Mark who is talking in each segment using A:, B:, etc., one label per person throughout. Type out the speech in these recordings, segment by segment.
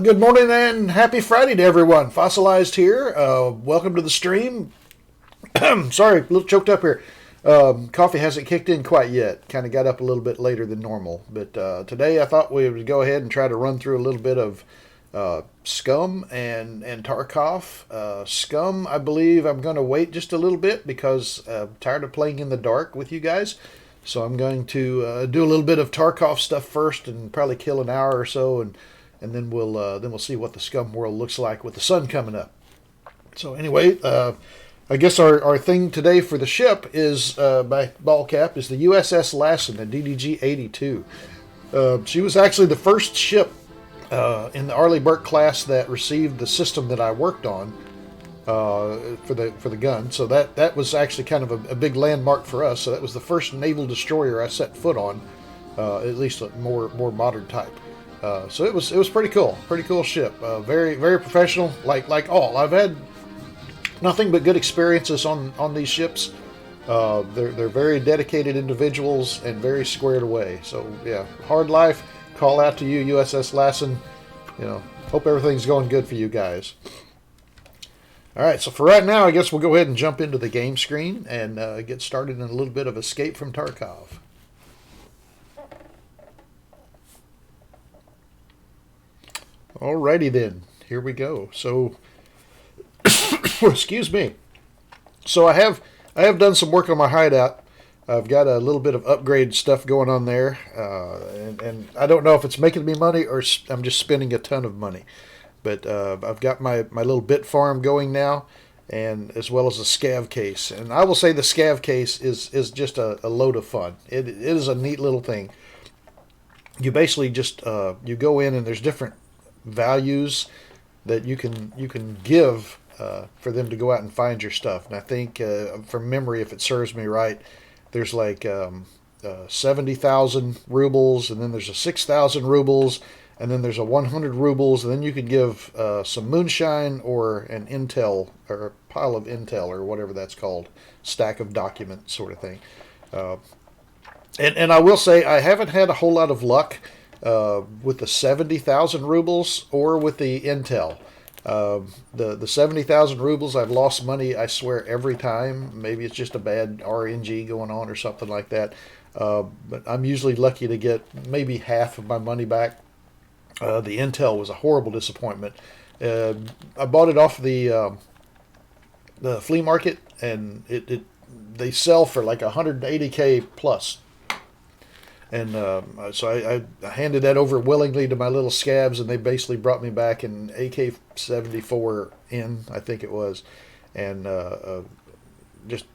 A: Good morning and happy Friday to everyone. Fossilized here. Welcome to the stream. Sorry, a little choked up here. Coffee hasn't kicked in quite yet. Kind of got up a little bit later than normal. But today I thought we would go ahead and try to run through a little bit of Scum and Tarkov. Scum, I believe I'm going to wait just a little bit because I'm tired of playing in the dark with you guys. So I'm going to do a little bit of Tarkov stuff first and probably kill an hour or so, and then we'll see what the Scum world looks like with the sun coming up. So anyway, I guess our thing today for the ship is by ball cap is the USS Lassen, the DDG 82. She was actually the first ship in the Arleigh Burke class that received the system that I worked on for the gun. So that was actually kind of a big landmark for us. So that was the first naval destroyer I set foot on, at least a more modern type. So it was pretty cool ship. Very professional, like all. I've had nothing but good experiences on these ships. They're very dedicated individuals and very squared away. So yeah, hard life. Call out to you, USS Lassen. Hope everything's going good for you guys. All right, so for right now, I guess we'll go ahead and jump into the game screen and get started in a little bit of Escape from Tarkov. Alrighty then, here we go. So, excuse me. So I have done some work on my hideout. I've got a little bit of upgrade stuff going on there, and I don't know if it's making me money or I'm just spending a ton of money. But I've got my little bit farm going now, and as well as a scav case. And I will say the scav case is just a load of fun. It is a neat little thing. You basically just you go in and there's different values that you can give for them to go out and find your stuff. And I think from memory, if it serves me right, there's like 70,000 rubles, and then there's a 6,000 rubles, and then there's a 100 rubles, and then you can give some moonshine or an intel or a pile of intel or whatever that's called, stack of documents sort of thing. And I will say I haven't had a whole lot of luck with the 70,000 rubles or with the intel. The 70,000 rubles, I've lost money, I swear, every time. Maybe it's just a bad RNG going on or something like that. But I'm usually lucky to get maybe half of my money back. The intel was a horrible disappointment. I bought it off the flea market, and they sell for like 180K plus. And so I handed that over willingly to my little scabs, and they basically brought me back an AK-74N, I think it was, and just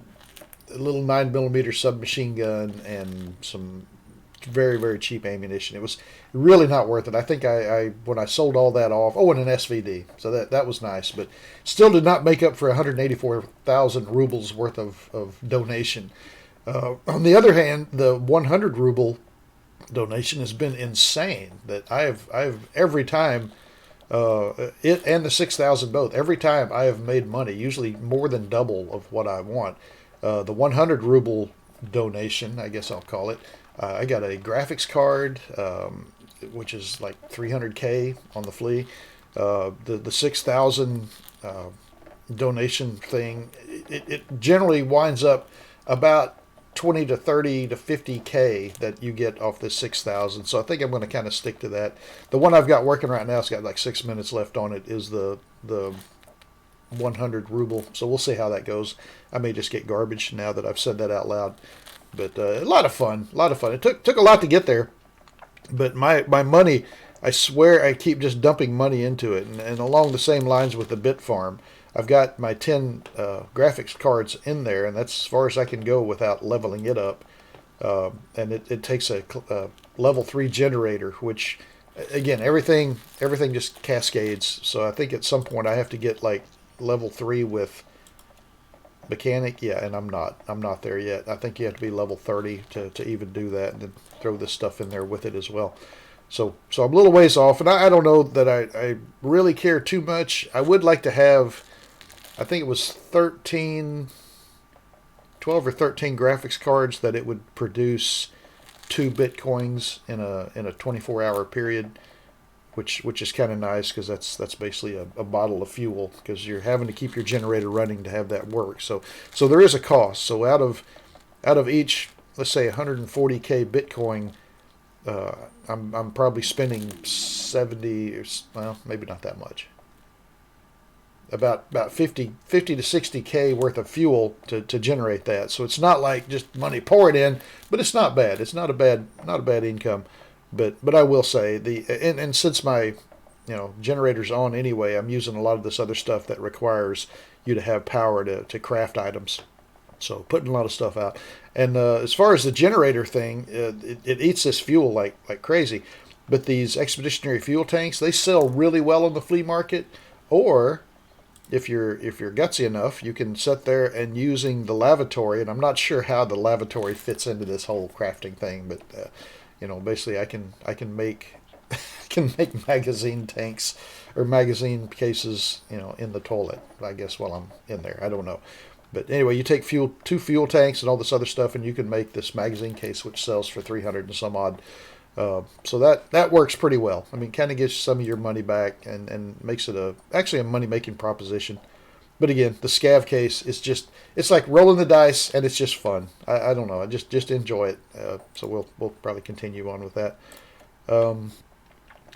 A: a little 9mm submachine gun and some very cheap ammunition. It was really not worth it. I think I when I sold all that off, and an SVD, so that was nice, but still did not make up for 184,000 rubles worth of donation. On the other hand, the 100 ruble donation has been insane. That I've every time it and the 6,000 both, every time I have made money, usually more than double of what I want. The 100 ruble donation, I guess I'll call it. I got a graphics card, which is like 300K on the flea. The 6,000 donation thing, it generally winds up about 20 to 30 to 50K that you get off this 6,000. So I think I'm going to kind of stick to that. The one I've got working right now, it's got like 6 minutes left on it, is the 100 ruble. So we'll see how that goes. I may just get garbage now that I've said that out loud. But a lot of fun. It took a lot to get there. But my money, I swear I keep just dumping money into it. And along the same lines with the bit farm, I've got my 10 graphics cards in there, and that's as far as I can go without leveling it up. And it takes a level 3 generator, which, again, everything just cascades. So I think at some point I have to get like level 3 with mechanic. Yeah, and I'm not there yet. I think you have to be level 30 to even do that, and then throw this stuff in there with it as well. So I'm a little ways off, and I don't know that I really care too much. I would like to have, I think it was 12 or 13 graphics cards that it would produce 2 bitcoins in a 24-hour period. which is kind of nice because that's basically a bottle of fuel because you're having to keep your generator running to have that work. So there is a cost. So out of each, let's say 140K Bitcoin, I'm probably spending 70, or, well, maybe not that much. About 50 to 60K worth of fuel to generate that. So it's not like just money pouring in, but it's not bad. It's not a bad income. But I will say and since my generator's on anyway, I'm using a lot of this other stuff that requires you to have power to craft items. So putting a lot of stuff out. And as far as the generator thing, it eats this fuel like crazy. But these expeditionary fuel tanks, they sell really well on the flea market. Or if you're gutsy enough, you can sit there and using the lavatory. And I'm not sure how the lavatory fits into this whole crafting thing, but basically I can make can make magazine tanks or magazine cases, in the toilet, I guess, while I'm in there. I don't know. But anyway, you take two fuel tanks and all this other stuff, and you can make this magazine case, which sells for 300 and some odd. So that works pretty well. I mean, kind of gets some of your money back and makes it actually a money making proposition. But again, the scav case is it's like rolling the dice, and it's just fun. I don't know. I just enjoy it. So we'll probably continue on with that.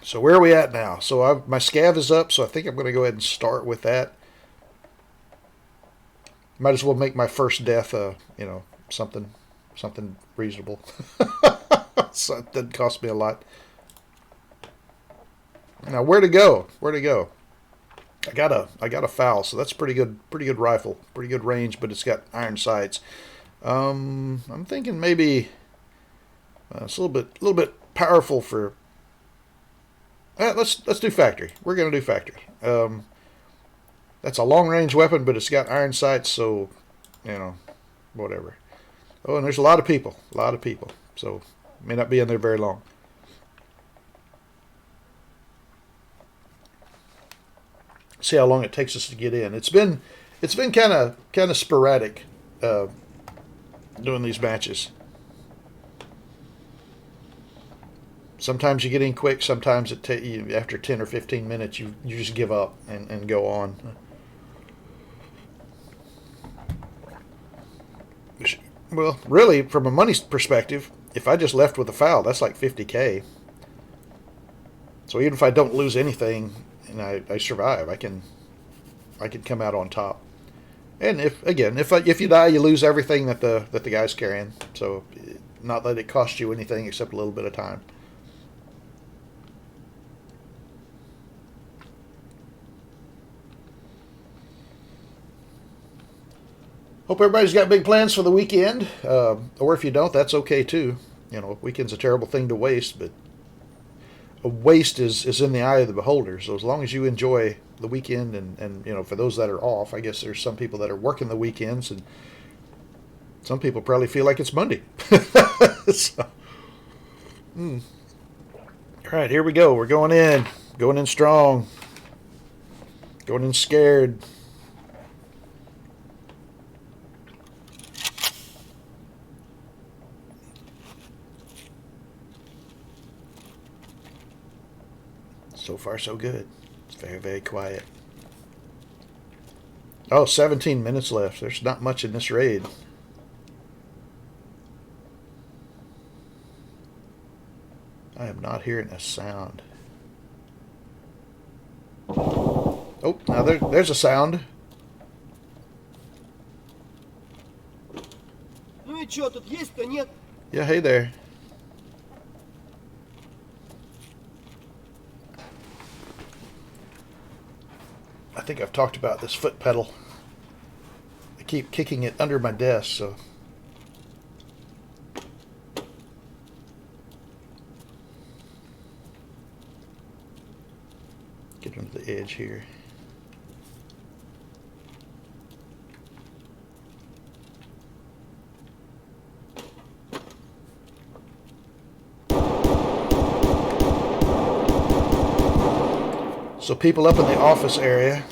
A: So where are we at now? So my scav is up, so I think I'm going to go ahead and start with that. Might as well make my first death, something reasonable. So it doesn't cost me a lot. Now where to go? I got a foul, so that's pretty good rifle, pretty good range, but it's got iron sights. I'm thinking maybe it's a little bit powerful for. Let's do factory. We're gonna do factory. That's a long range weapon, but it's got iron sights, so whatever. Oh, and there's a lot of people, so may not be in there very long. See how long it takes us to get in. It's been kind of sporadic doing these matches. Sometimes you get in quick. Sometimes after 10 or 15 minutes you just give up and go on. Well, really, from a money perspective, if I just left with a foul, that's like 50K. So even if I don't lose anything and I survive, I can come out on top. And if you die, you lose everything that the guy's carrying. So not that it costs you anything except a little bit of time. Hope everybody's got big plans for the weekend. Or if you don't, that's okay too. Weekend's a terrible thing to waste, but a waste is in the eye of the beholder. So as long as you enjoy the weekend and for those that are off, I guess there's some people that are working the weekends, and some people probably feel like it's Monday. So, all right, here we go. We're going in strong, going in scared. So far, so good. It's very, very quiet. Oh, 17 minutes left. There's not much in this raid. I am not hearing a sound. Oh, now there's a sound. Yeah, hey there. I think I've talked about this foot pedal. I keep kicking it under my desk, so. Get under the edge here. So people up in the office area.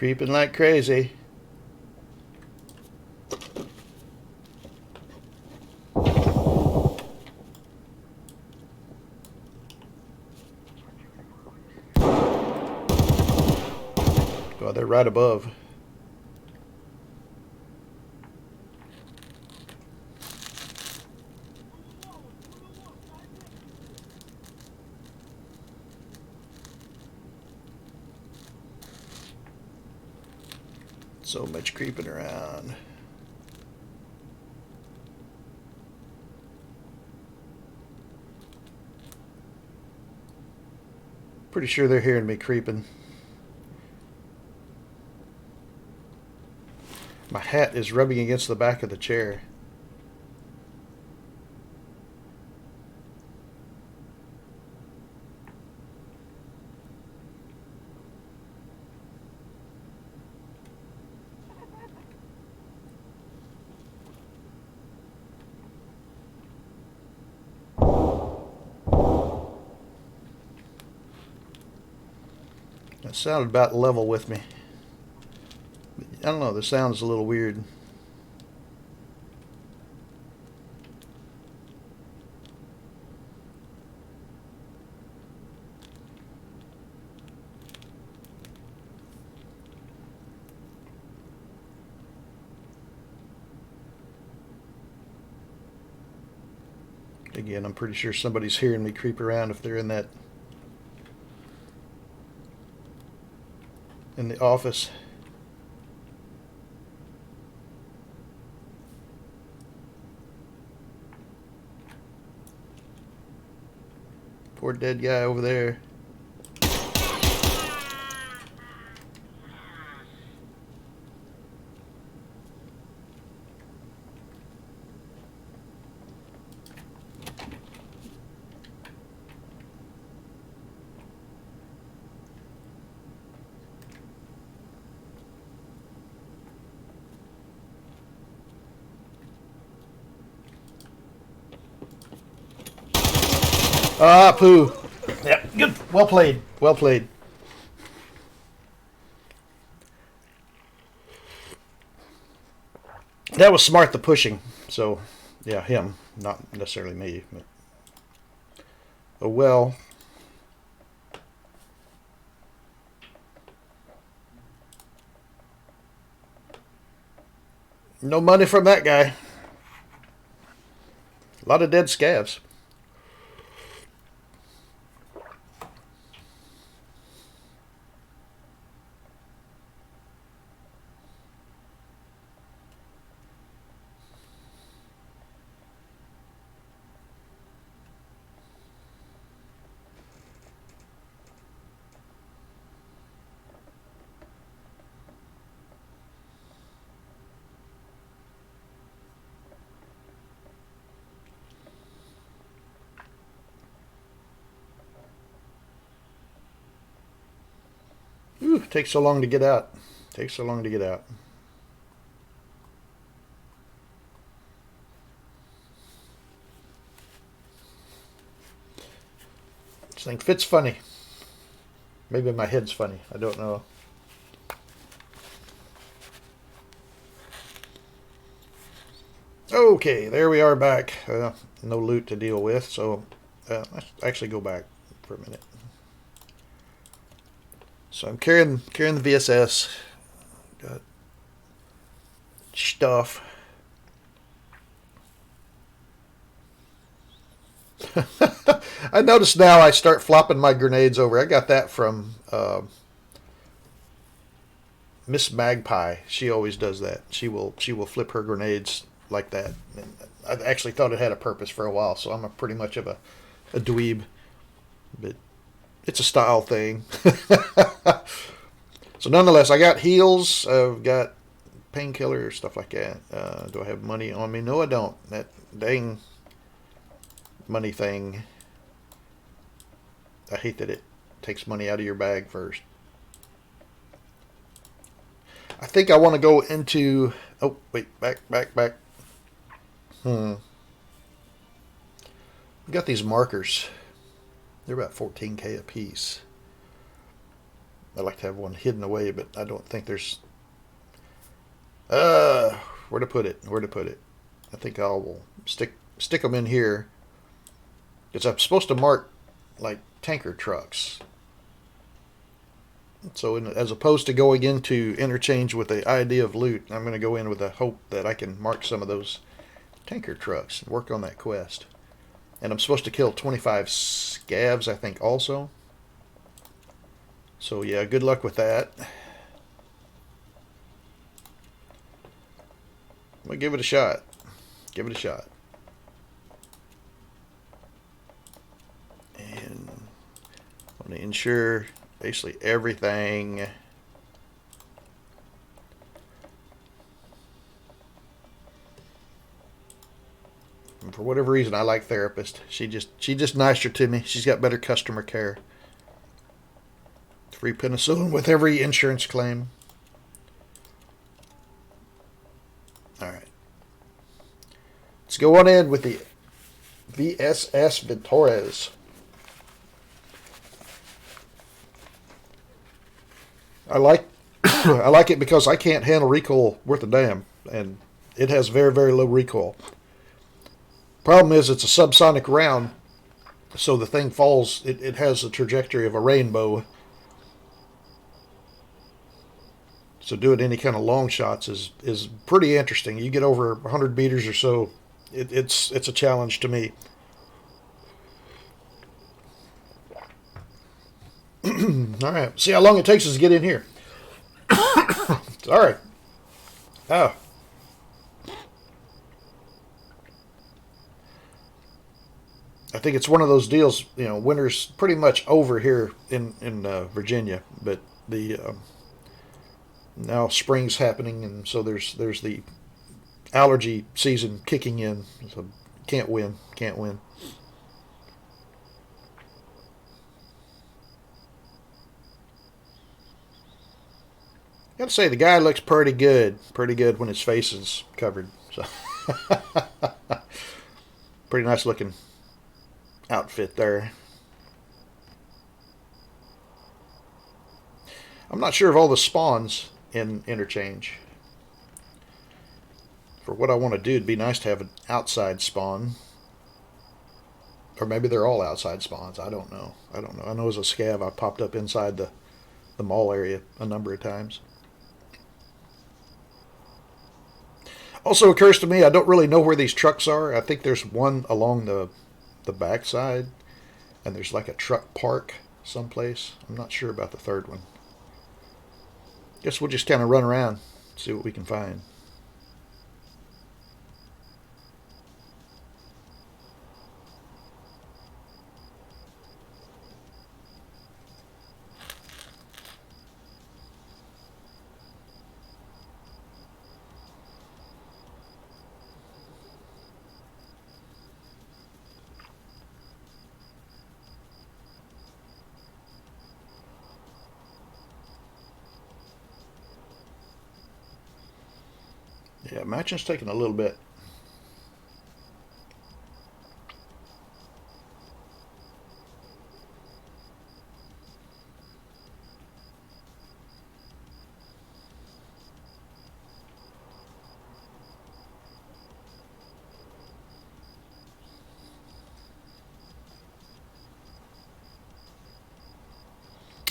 A: Creeping like crazy. Oh, they're right above. So much creeping around. Pretty sure they're hearing me creeping. My hat is rubbing against the back of the chair. That sounded about level with me. I don't know, the sound's a little weird. Again, I'm pretty sure somebody's hearing me creep around if they're in the office. Poor dead guy over there. Ah, poo. Yeah, good. Well played. Well played. That was smart, the pushing. So, yeah, him. Not necessarily me. But. Oh, well. No money from that guy. A lot of dead scavs. Ooh, takes so long to get out. Takes so long to get out. This thing fits funny. Maybe my head's funny. I don't know. Okay, there we are back. No loot to deal with, so let's actually go back for a minute. So I'm carrying the VSS. Got stuff. I notice now I start flopping my grenades over. I got that from Miss Magpie. She always does that. She will flip her grenades like that. And I actually thought it had a purpose for a while, so I'm pretty much of a dweeb. But it's a style thing. So nonetheless, I got heals. I've got painkiller, stuff like that. Do I have money on me? No, I don't. That dang money thing. I hate that it takes money out of your bag first. I think I want to go into... Oh, wait. Back. We got these markers. They're about 14K a piece. I like to have one hidden away, but I don't think there's. Uh, where to put it? Where to put it? I think I will stick them in here because I'm supposed to mark like tanker trucks. So as opposed to going into interchange with the idea of loot, I'm going to go in with the hope that I can mark some of those tanker trucks and work on that quest. And I'm supposed to kill 25 scavs, I think, also. So yeah, good luck with that. I'm going to give it a shot. Give it a shot. And I want to ensure basically everything. And for whatever reason, I like Therapist. She just nicer to me. She's got better customer care. Free penicillin with every insurance claim. All right. Let's go on in with the VSS Ventores. I like I like it because I can't handle recoil worth a damn, and it has very, very low recoil. Problem is, it's a subsonic round, so the thing falls. It has the trajectory of a rainbow. So doing any kind of long shots is pretty interesting. You get over 100 meters or so, it's a challenge to me. All right, see how long it takes us to get in here. Sorry. Oh. I think it's one of those deals. Winter's pretty much over here in Virginia, but the now spring's happening, and so there's the allergy season kicking in. So can't win. Can't win. Gotta say the guy looks pretty good. Pretty good when his face is covered. So pretty nice looking outfit there. I'm not sure of all the spawns in interchange. For what I want to do, it'd be nice to have an outside spawn. Or maybe they're all outside spawns. I don't know. I know as a scav I popped up inside the mall area a number of times. Also occurs to me I don't really know where these trucks are. I think there's one along the backside, and there's like a truck park someplace. I'm not sure about the third one. Guess we'll just kind of run around, see what we can find. Yeah, matching's taking a little bit.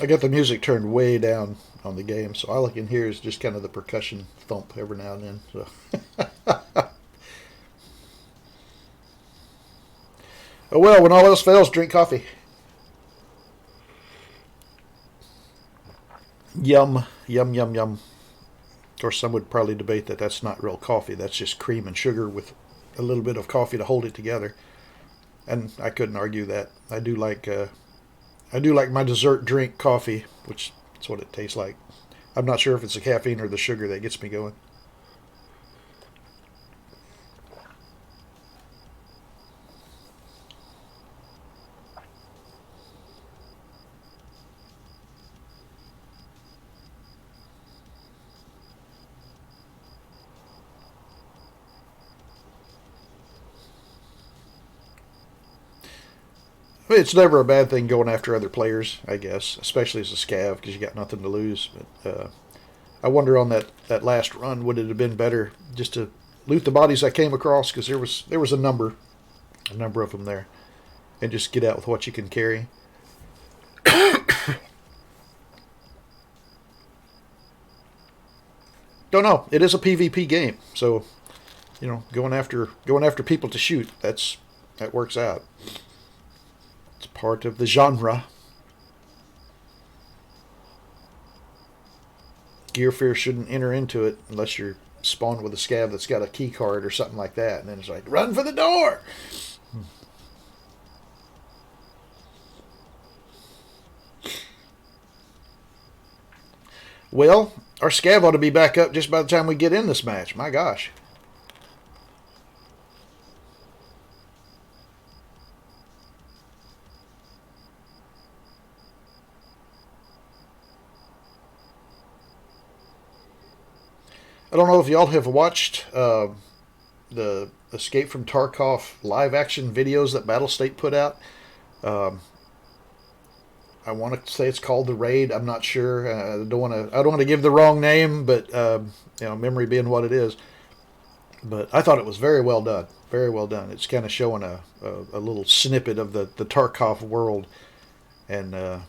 A: I got the music turned way down on the game, so all I can hear is just kind of the percussion thump every now and then. So. Oh well, when all else fails, drink coffee. Yum, yum, yum, yum. Of course, some would probably debate that that's not real coffee. That's just cream and sugar with a little bit of coffee to hold it together. And I couldn't argue that. I do like my dessert drink coffee, which is what it tastes like. I'm not sure if it's the caffeine or the sugar that gets me going. It's never a bad thing going after other players, I guess, especially as a scav because you got nothing to lose. But I wonder on that last run, would it have been better just to loot the bodies I came across because there was a number of them there, and just get out with what you can carry. Don't know. It is a PvP game, so going after people to shoot, that works out. It's part of the genre. Gear Fear shouldn't enter into it unless you're spawned with a scav that's got a key card or something like that, and then it's like, run for the door. Well, our scav ought to be back up just by the time we get in this match. My gosh. I don't know if y'all have watched the Escape from Tarkov live action videos that Battlestate put out. Um, I want to say it's called The Raid. I'm not sure. I don't want to give the wrong name, but memory being what it is. But I thought it was very well done. Very well done. It's kind of showing a little snippet of the Tarkov world, and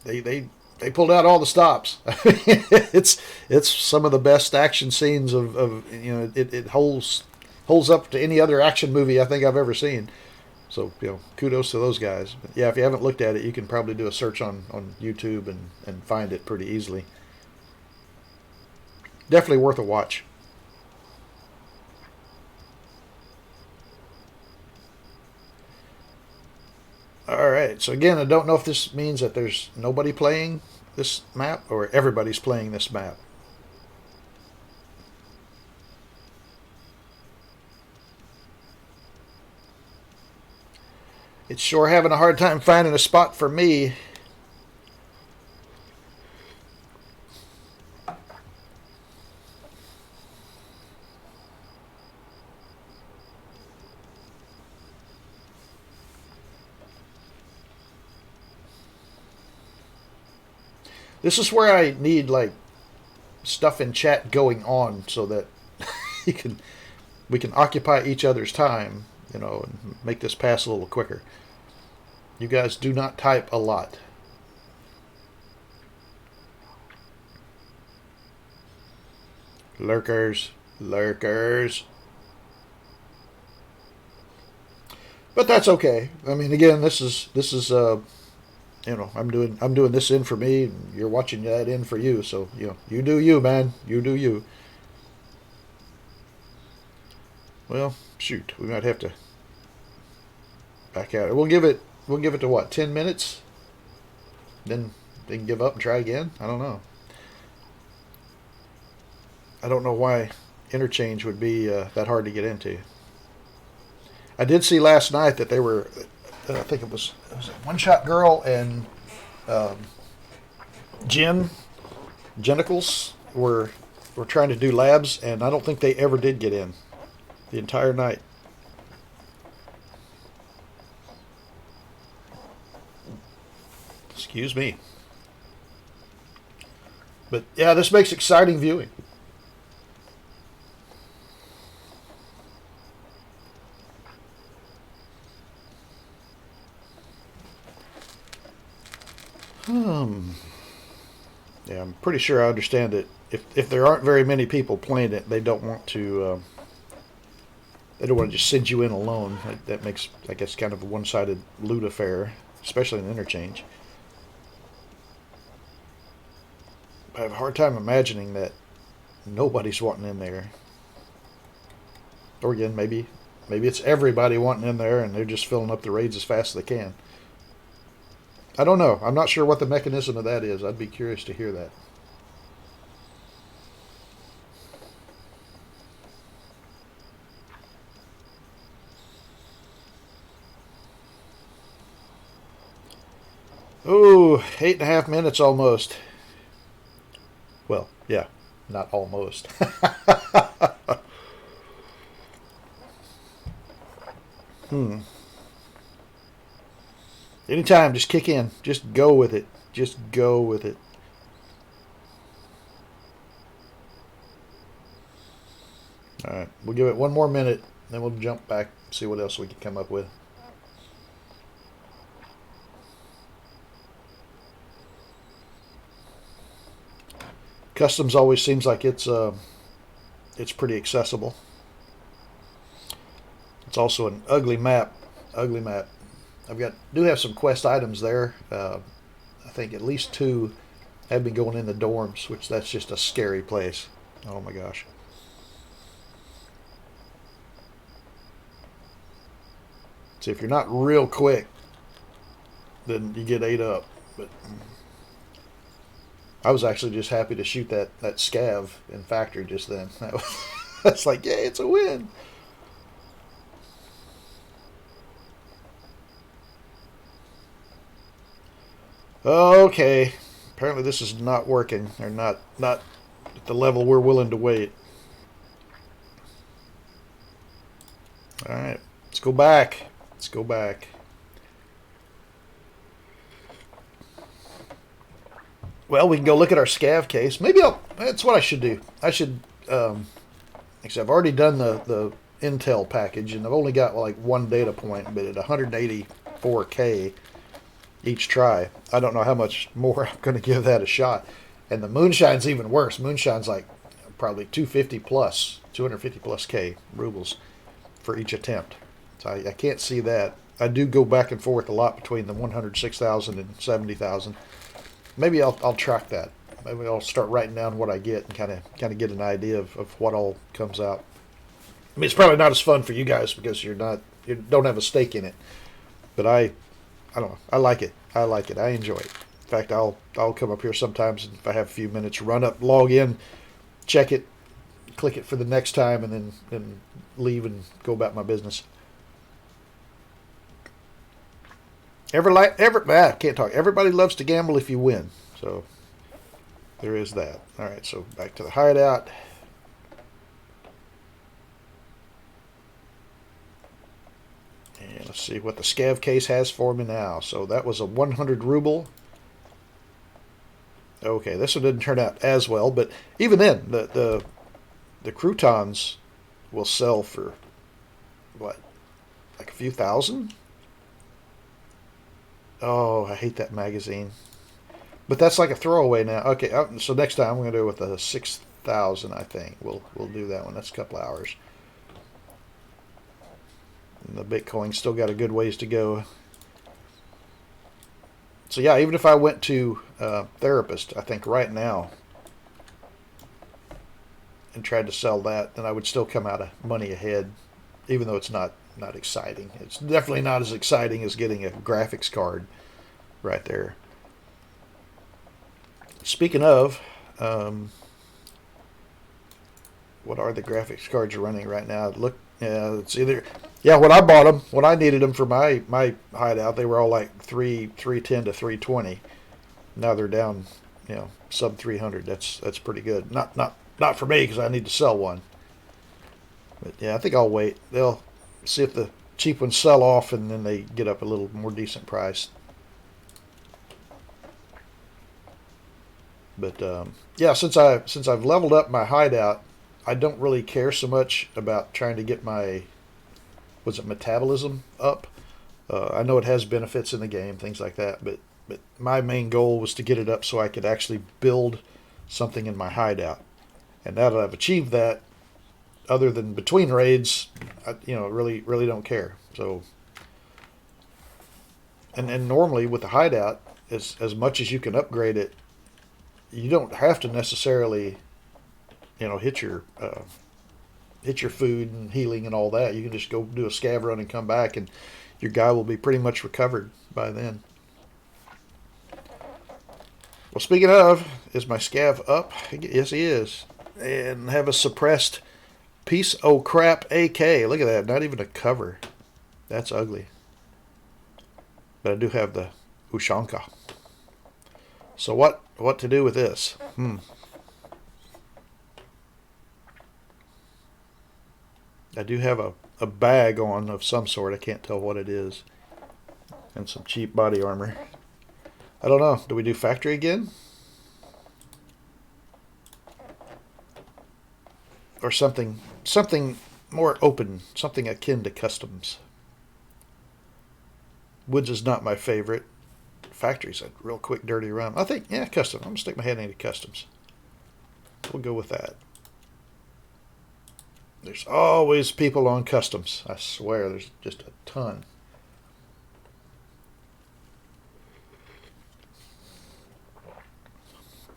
A: they pulled out all the stops. it's some of the best action scenes of it holds up to any other action movie I think I've ever seen. So kudos to those guys. But yeah, if you haven't looked at it, you can probably do a search on YouTube and find it pretty easily. Definitely worth a watch. All right. So again, I don't know if this means that there's nobody playing this map or everybody's playing this map. It's sure having a hard time finding a spot for me. This is where I need like stuff in chat going on so that you can we can occupy each other's time, and make this pass a little quicker. You guys do not type a lot. Lurkers, lurkers. But that's okay. I mean, again, this is I'm doing this in for me, and you're watching that in for you. So you do you, man. You do you. Well, shoot, we might have to back out. We'll give it to what, 10 minutes? Then they can give up and try again. I don't know. I don't know why interchange would be that hard to get into. I did see last night that they were. I think it was a One Shot Girl and um, Jen Genitals were trying to do labs, and I don't think they ever did get in the entire night. Excuse me. But yeah, this makes exciting viewing. Hmm. Yeah, I'm pretty sure I understand it. If there aren't very many people playing it, they don't want to. They don't want to just send you in alone. That makes, I guess, kind of a one-sided loot affair, especially in interchange. I have a hard time imagining that nobody's wanting in there. Or again, maybe it's everybody wanting in there, and they're just filling up the raids as fast as they can. I don't know. I'm not sure what the mechanism of that is. I'd be curious to hear that. Oh, 8.5 minutes almost. Well, yeah, not almost. Hmm. Anytime, just kick in. Just go with it. Just go with it. All right, we'll give it one more minute, then we'll jump back, see what else we can come up with. Customs always seems like it's pretty accessible. It's also an ugly map. Ugly map. Do have some quest items there. I think at least 2 have been going in the dorms, which that's just a scary place. Oh my gosh. See, if you're not real quick, then you get ate up. But I was actually just happy to shoot that scav in factory just then. That's like, yeah, it's a win. Okay, apparently this is not working. Or not at the level we're willing to wait. All right, let's go back. Let's go back. Well, we can go look at our scav case. That's what I should do. I should, actually, I've already done the intel package, and I've only got like 1 data point, but at 184K each try, I don't know how much more I'm going to give that a shot. And the moonshine's even worse. Moonshine's like probably 250 plus, 250 plus K rubles for each attempt. So I can't see that. I do go back and forth a lot between the 106,000 and 70,000. Maybe I'll track that. Maybe I'll start writing down what I get and kind of get an idea of what all comes out. I mean, it's probably not as fun for you guys because you don't have a stake in it. But I don't know. I like it. I like it. I enjoy it. In fact, I'll come up here sometimes, and if I have a few minutes, run up, log in, check it, click it for the next time, and then leave and go about my business. Can't talk. Everybody loves to gamble if you win. So there is that. All right, so back to the hideout. And let's see what the scav case has for me now. So that was a 100 ruble. Okay, this one didn't turn out as well, but even then, the croutons will sell for what, like a few thousand? Oh, I hate that magazine. But that's like a throwaway now. Okay, so next time I'm going to do it with a 6,000, I think. We'll do that one. That's a couple hours. And the Bitcoin's still got a good ways to go. So yeah, even if I went to therapist, I think right now, and tried to sell that, then I would still come out of money ahead, even though it's not exciting. It's definitely not as exciting as getting a graphics card right there. Speaking of, what are the graphics cards running right now? Look, it's either, when I bought them, when I needed them for my hideout, they were all like 310 to 320. Now they're down, sub 300. That's pretty good. Not for me because I need to sell one. But yeah, I think I'll wait. They'll see if the cheap ones sell off, and then they get up a little more decent price. But yeah, since I've leveled up my hideout, I don't really care so much about trying to get my metabolism up. I know it has benefits in the game, things like that, but my main goal was to get it up so I could actually build something in my hideout. And now that I've achieved that, other than between raids, I really don't care. So, and normally with the hideout, as much as you can upgrade it, you don't have to necessarily, hit your food and healing and all that. You can just go do a scav run and come back, and your guy will be pretty much recovered by then. Well, speaking of, is my scav up? Yes, he is. And have a suppressed piece of crap AK. Look at that. Not even a cover. That's ugly. But I do have the Ushanka. So what to do with this? I do have a bag on of some sort. I can't tell what it is. And some cheap body armor. I don't know. Do we do factory again? Or something more open, something akin to customs. Woods is not my favorite. Factory's a real quick, dirty run. I think, yeah, custom. I'm going to stick my head into customs. We'll go with that. There's always people on customs. I swear, there's just a ton.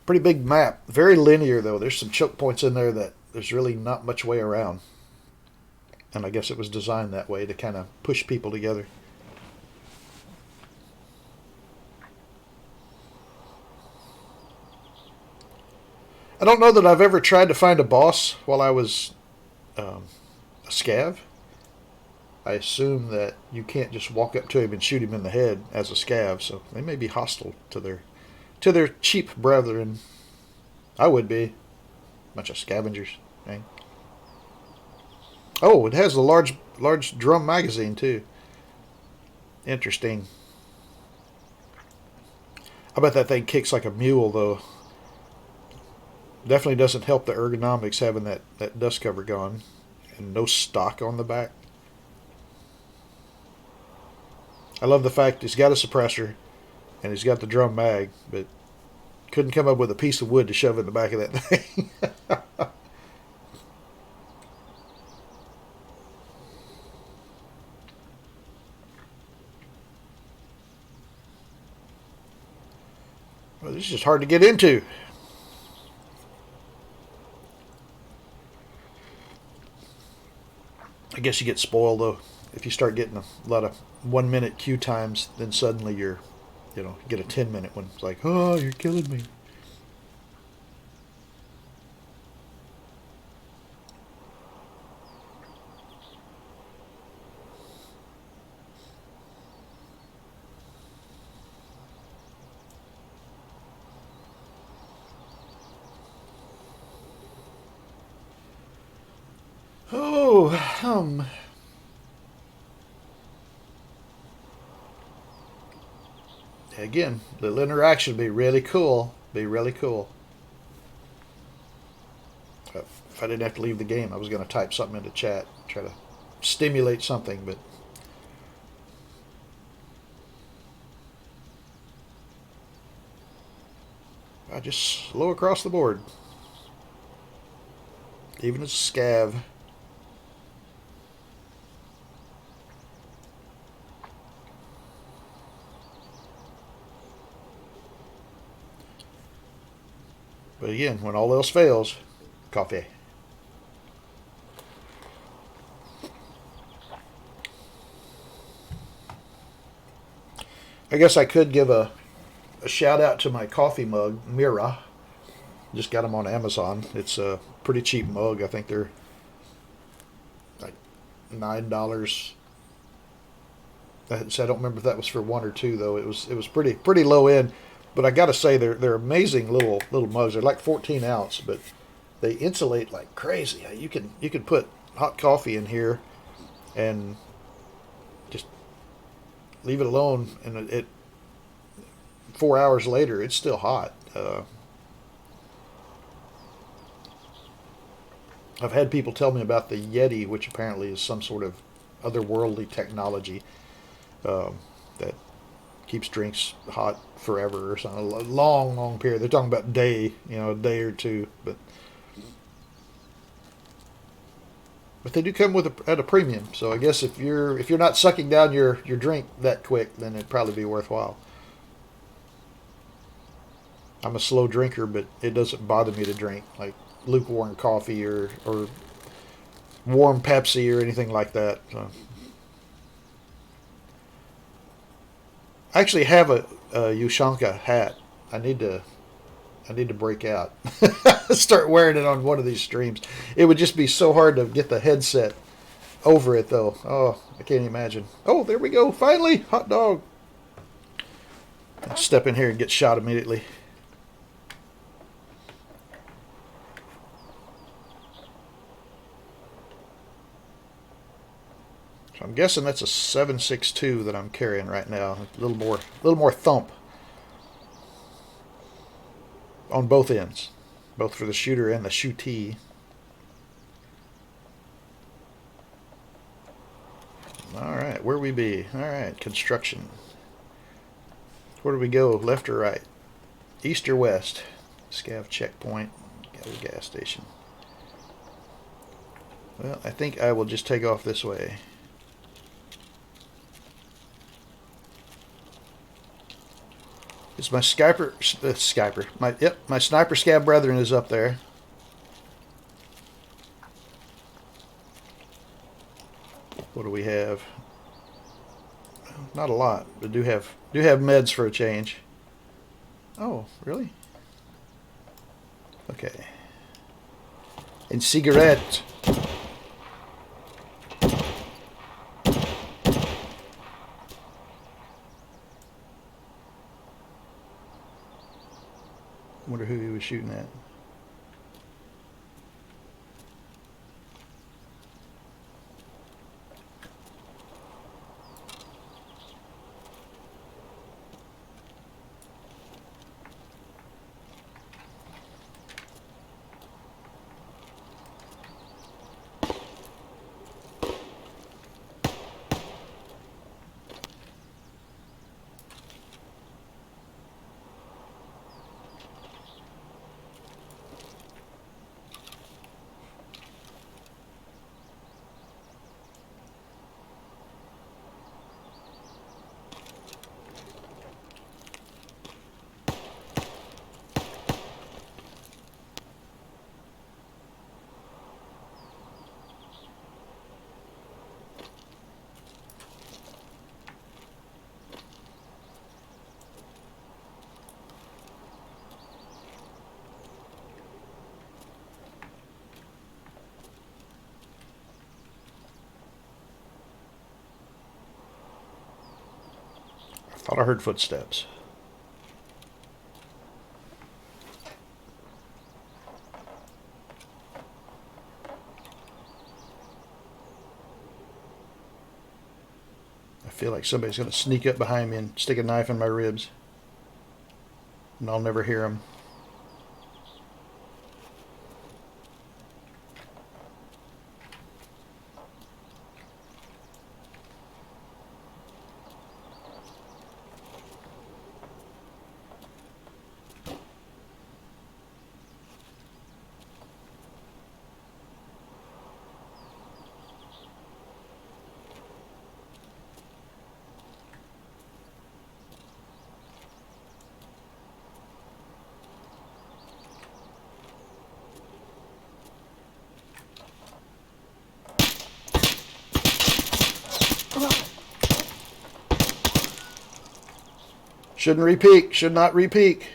A: Pretty big map. Very linear, though. There's some choke points in there that there's really not much way around. And I guess it was designed that way to kind of push people together. I don't know that I've ever tried to find a boss while I was a scav. I assume that you can't just walk up to him and shoot him in the head as a scav, so they may be hostile to their cheap brethren. I would be. Bunch of scavengers. Dang. Oh, it has a large drum magazine too. Interesting. I bet that thing kicks like a mule though. Definitely doesn't help the ergonomics having that dust cover gone and no stock on the back. I love the fact he's got a suppressor and he's got the drum mag, but couldn't come up with a piece of wood to shove in the back of that thing. Well, this is just hard to get into. I guess you get spoiled though. If you start getting a lot of 1 minute queue times, then suddenly you're, get a 10-minute one. It's like, oh, you're killing me. Oh, again, little interaction would be really cool. Be really cool. If I didn't have to leave the game, I was going to type something into chat, try to stimulate something, but I just slow across the board. Even as a scav. But again, when all else fails, coffee. I guess I could give a shout out to my coffee mug, Mira. Just got them on Amazon. It's a pretty cheap mug. I think they're like $9. I don't remember if that was for one or two though. It was pretty low end. But I got to say they're amazing little mugs. They're like 14 ounce, but they insulate like crazy. You can put hot coffee in here and just leave it alone, and it 4 hours later it's still hot. I've had people tell me about the Yeti, which apparently is some sort of otherworldly technology that keeps drinks hot forever or something. A long period. They're talking about a day or two, but they do come at a premium. So I guess if you're not sucking down your drink that quick, then it'd probably be worthwhile. I'm a slow drinker, but it doesn't bother me to drink like lukewarm coffee or warm Pepsi or anything like that. So. I actually have a Ushanka hat. I need to break out. Start wearing it on one of these streams. It would just be so hard to get the headset over it though. Oh, I can't imagine. Oh, there we go. Finally, hot dog. I'll step in here and get shot immediately. So I'm guessing that's a 7.62 that I'm carrying right now. A little more thump on both ends, both for the shooter and the shootee. All right, where we be? All right, construction. Where do we go? Left or right? East or west? Scav checkpoint. Got a gas station. Well, I think I will just take off this way. It's my sniper. My sniper scav brethren is up there. What do we have? Not a lot, but do have meds for a change. Oh, really? Okay. And cigarette. Wonder who he was shooting at. Thought I heard footsteps. I feel like somebody's going to sneak up behind me and stick a knife in my ribs. And I'll never hear them. Shouldn't repeat. Should not repeat.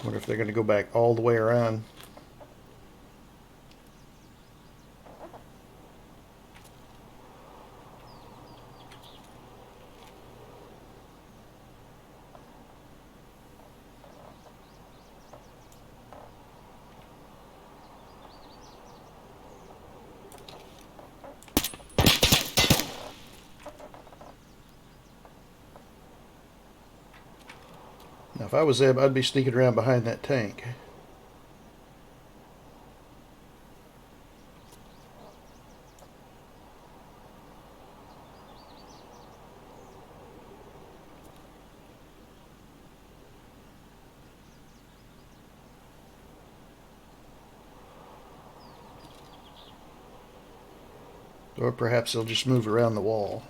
A: Wonder if they're going to go back all the way around. Now, if I was them, I'd be sneaking around behind that tank. Or perhaps they'll just move around the wall.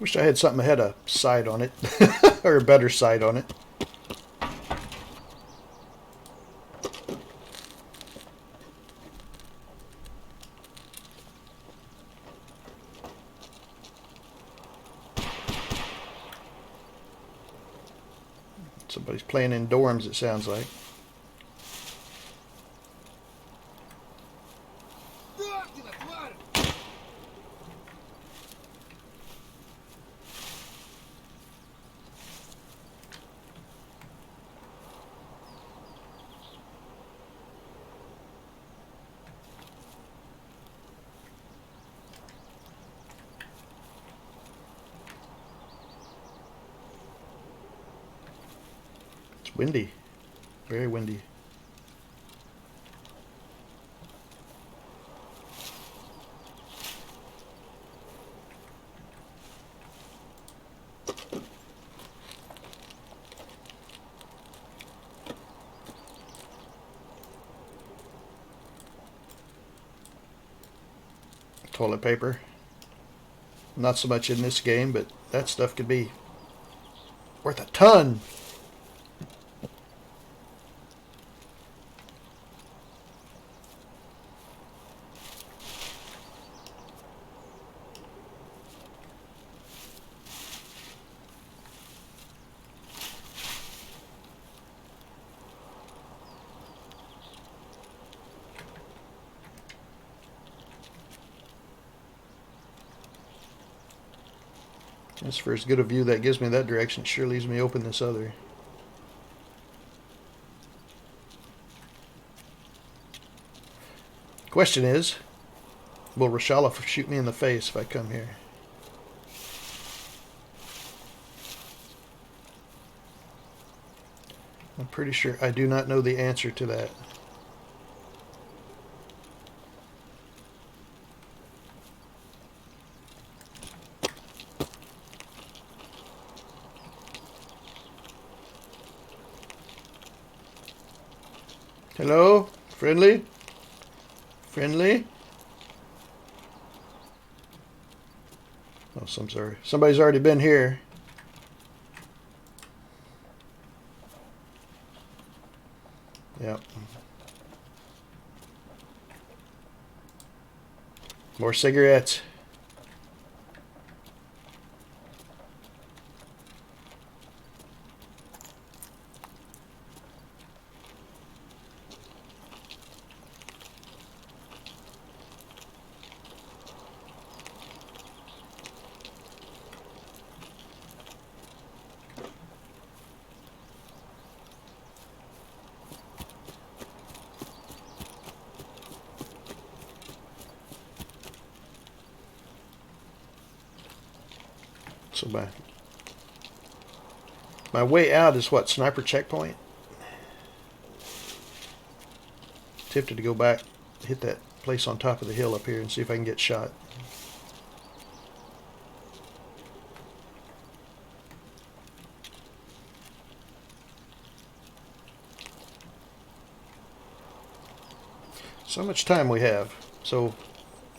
A: Wish I had something that had a sight on it. Or a better sight on it. Somebody's playing in dorms, it sounds like. It's windy. Very windy. Toilet paper. Not so much in this game, but that stuff could be worth a ton. Just for as good a view that gives me that direction, it sure leaves me open this other. Question is, will Rashala shoot me in the face if I come here? I'm pretty sure I do not know the answer to that. Hello? Friendly? Friendly? Oh, I'm sorry. Somebody's already been here. Yep. More cigarettes. So my way out is what? Sniper checkpoint? Tempted to go back, hit that place on top of the hill up here and see if I can get shot. So much time we have. So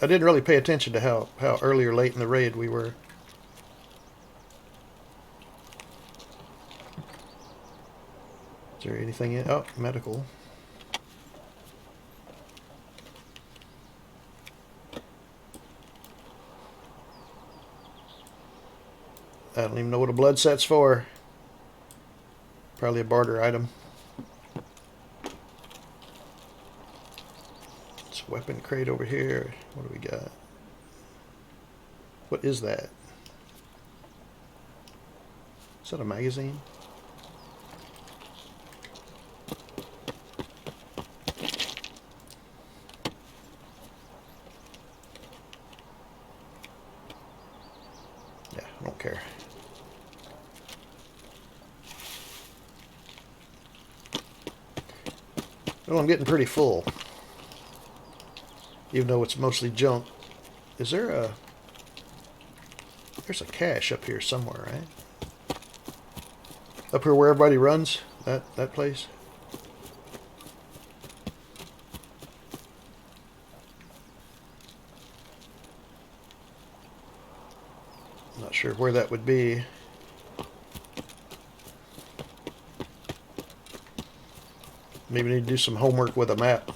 A: I didn't really pay attention to how early or late in the raid we were. Is there anything in? Oh, medical. I don't even know what a blood set's for. Probably a barter item. It's a weapon crate over here. What do we got? What is that? Is that a magazine? Yeah, I don't care. Well, I'm getting pretty full. Even though it's mostly junk. Is there a... There's a cache up here somewhere, right? Up here where everybody runs? That place? Not sure where that would be. Maybe need to do some homework with a map.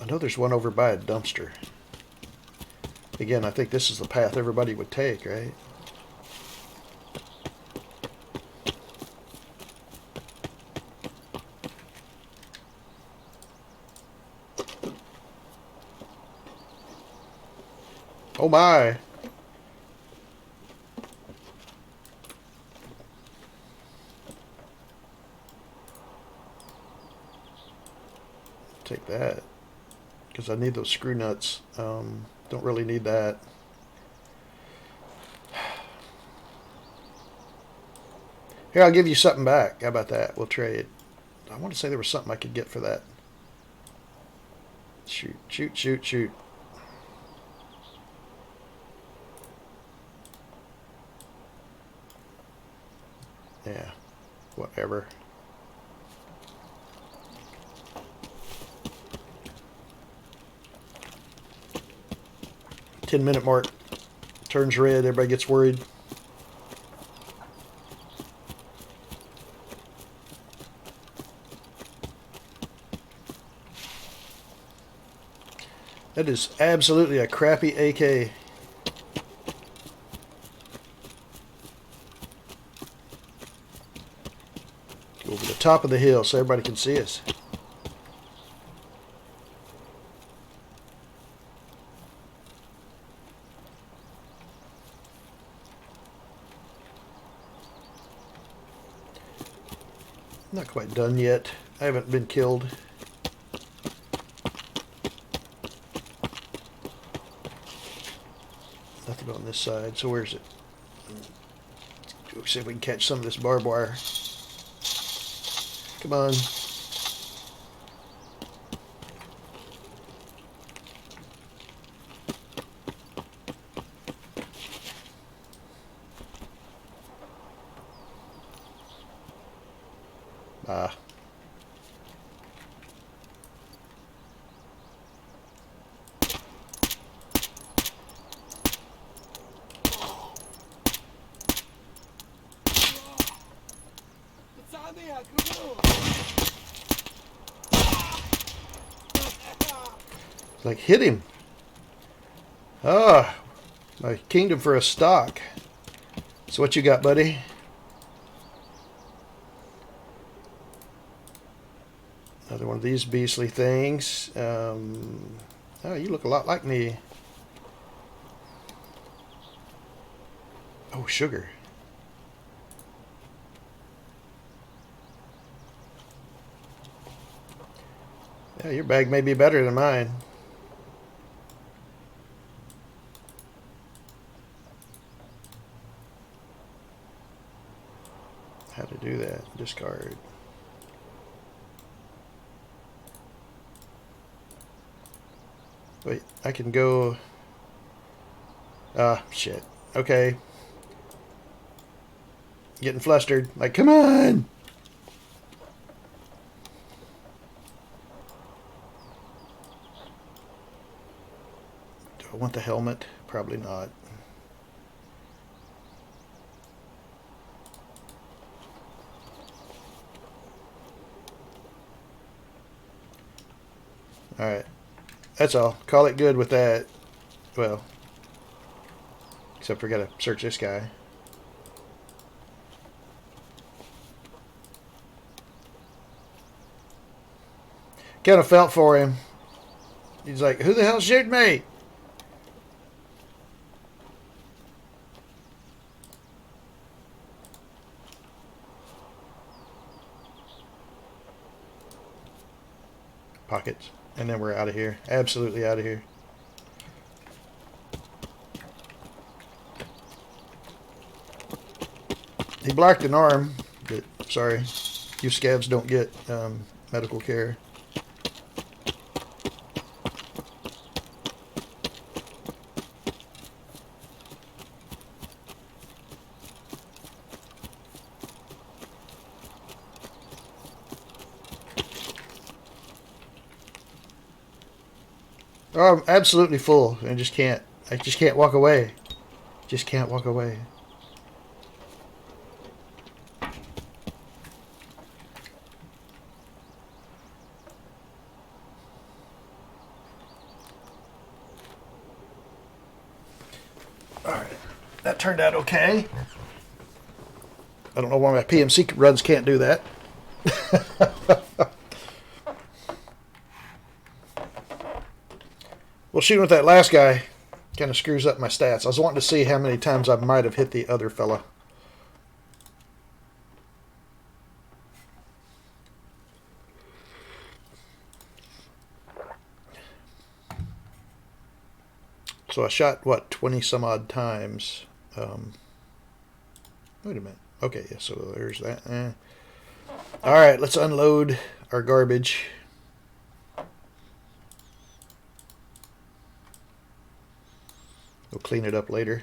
A: I know there's one over by a dumpster. Again, I think this is the path everybody would take, right? Oh my! Take that. Because I need those screw nuts. Don't really need that. Here, I'll give you something back. How about that? We'll trade. I want to say there was something I could get for that. Shoot, shoot, shoot, shoot. Yeah, whatever. $10-minute mark. Turns red. Everybody gets worried. That is absolutely a crappy AK. Go over the top of the hill so everybody can see us. Not quite done yet. I haven't been killed. Nothing on this side. So where's it? Let's see if we can catch some of this barbed wire. Come on. Ah. Like, hit him. Ah, my kingdom for a stock. So what you got, buddy? Another one of these beastly things. Oh, you look a lot like me. Oh, sugar. Yeah, your bag may be better than mine. How to do that? Discard. Wait, I can go... Ah, shit. Okay. Getting flustered. Like, come on! Do I want the helmet? Probably not. Alright. That's all. Call it good with that. Well, except we gotta search this guy. Kind of felt for him. He's like, who the hell shooting me? Pockets. And then we're out of here. Absolutely out of here. He blocked an arm, but sorry. You scabs don't get medical care. Oh, I'm absolutely full. I just can't. I just can't walk away. Just can't walk away. All right, that turned out okay. I don't know why my PMC runs can't do that. Well, shooting with that last guy kind of screws up my stats. I was wanting to see how many times I might have hit the other fella. So I shot, what, 20 some odd times. Wait a minute. Okay, yeah, so there's that. All right, let's unload our garbage. We'll clean it up later.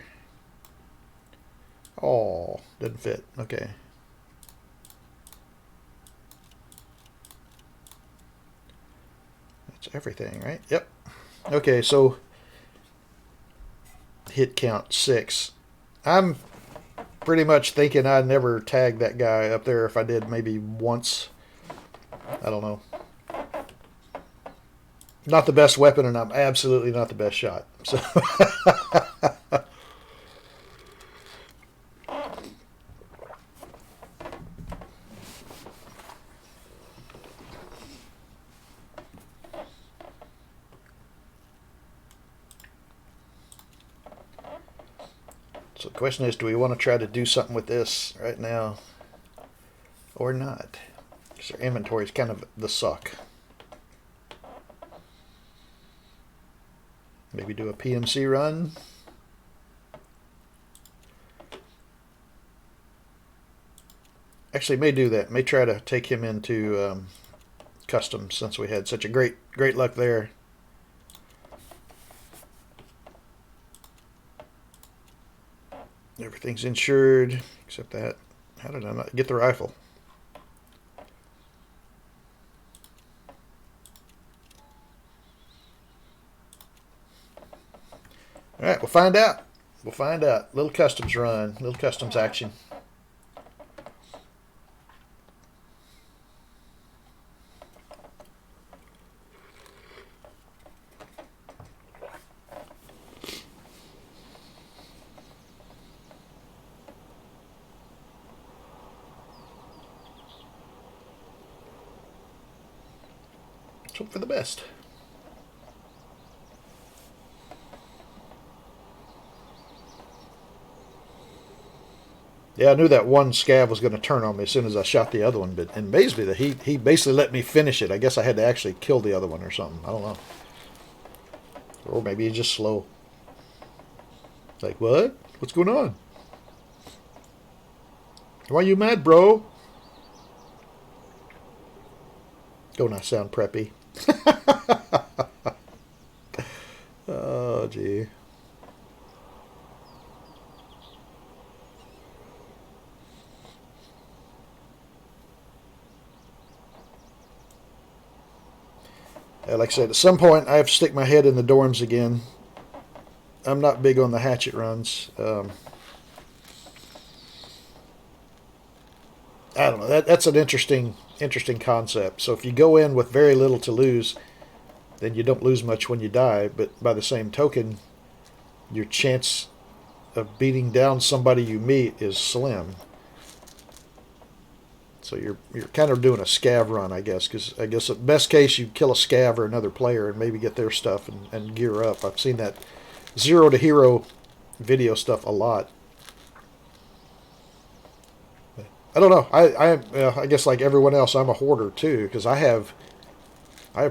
A: Oh, didn't fit. Okay. That's everything, right? Yep. Okay, so hit count 6. I'm pretty much thinking I'd never tag that guy up there. If I did, maybe once. I don't know. Not the best weapon, and I'm absolutely not the best shot. So So the question is, do we want to try to do something with this right now or not? Because our inventory is kind of the suck. Maybe do a PMC run. Actually, may do that. May try to take him into custom since we had such a great luck there. Everything's insured except that. How did I not get the rifle? All right, we'll find out. We'll find out. Little customs run, little customs action. Let's hope for the best. Yeah, I knew that one scav was going to turn on me as soon as I shot the other one, but it amazed me that he basically let me finish it. I guess I had to actually kill the other one or something. I don't know. Or maybe he's just slow. Like, what? What's going on? Why are you mad, bro? Don't I sound preppy? Oh, gee. Like I said, at some point I have to stick my head in the dorms again. I'm not big on the hatchet runs. I don't know. That's an interesting concept. So if you go in with very little to lose, then you don't lose much when you die. But by the same token, your chance of beating down somebody you meet is slim. So you're kind of doing a scav run, I guess, because I guess at best case you kill a scav or another player and maybe get their stuff and gear up. I've seen that zero to hero video stuff a lot. But I don't know. I guess like everyone else, I'm a hoarder too because I have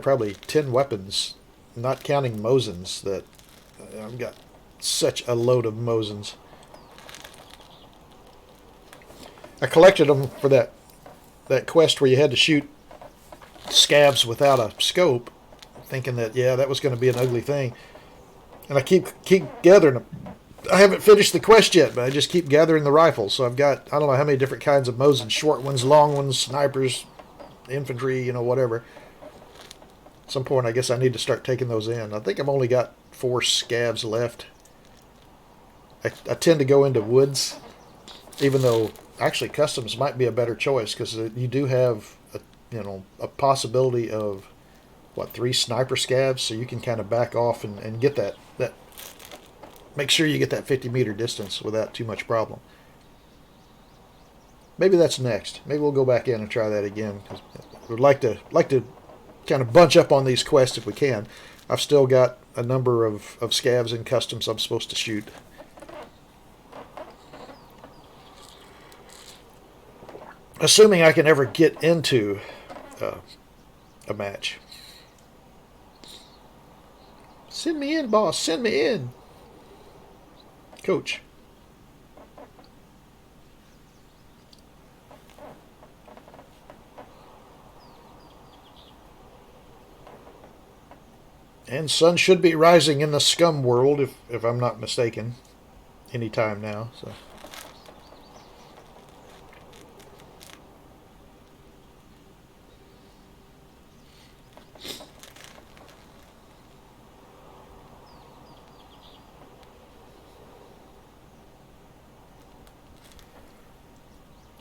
A: probably 10 weapons, not counting Mosins. That I've got such a load of Mosins. I collected them for that quest where you had to shoot scavs without a scope, thinking that that was going to be an ugly thing. And I keep gathering them. I haven't finished the quest yet, but I just keep gathering the rifles. So I've got I don't know how many different kinds of Mosin, short ones, long ones, snipers, infantry, whatever. At some point, I guess I need to start taking those in. I think I've only got 4 scavs left. I tend to go into woods, even though actually customs might be a better choice because you do have a possibility of what 3 sniper scavs, so you can kind of back off and get that make sure you get that 50-meter distance without too much problem. Maybe that's next. Maybe we'll go back in and try that again. Cause we'd like to kind of bunch up on these quests if we can. I've still got a number of scavs and customs I'm supposed to shoot. Assuming I can ever get into a match. Send me in, boss. Send me in. Coach. And sun should be rising in the Scum world, if I'm not mistaken, any time now. So.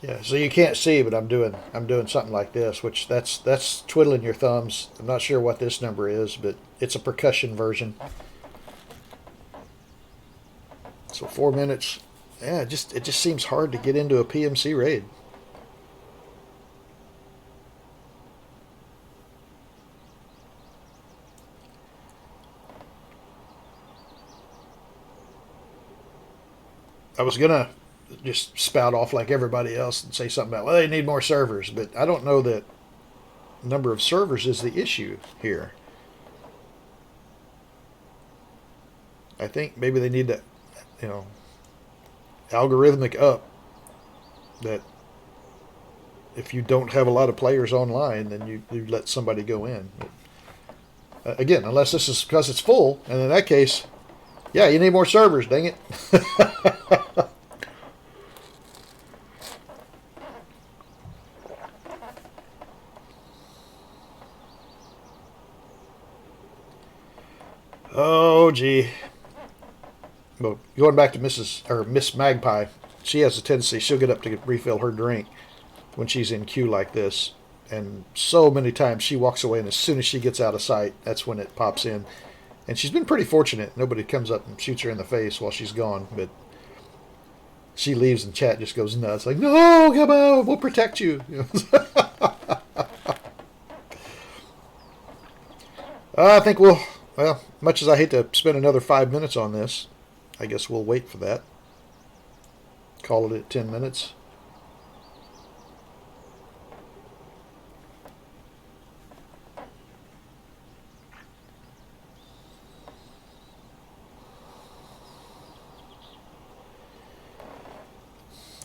A: Yeah, so you can't see, but I'm doing something like this, which that's twiddling your thumbs. I'm not sure what this number is, but it's a percussion version. So 4 minutes. Yeah, it just seems hard to get into a PMC raid. I was gonna just spout off like everybody else and say something about, well, they need more servers, but I don't know that number of servers is the issue here. I think maybe they need to, algorithmic up that if you don't have a lot of players online, then you let somebody go in. But, again, unless this is because it's full, and in that case, yeah, you need more servers, dang it. Oh, gee. Well, going back to Miss Magpie, she has a tendency, she'll get up to refill her drink when she's in queue like this. And so many times she walks away, and as soon as she gets out of sight, that's when it pops in. And she's been pretty fortunate. Nobody comes up and shoots her in the face while she's gone. But she leaves and chat just goes nuts. Like, no, come on, we'll protect you. I think well, much as I hate to spend another 5 minutes on this, I guess we'll wait for that. Call it at 10 minutes.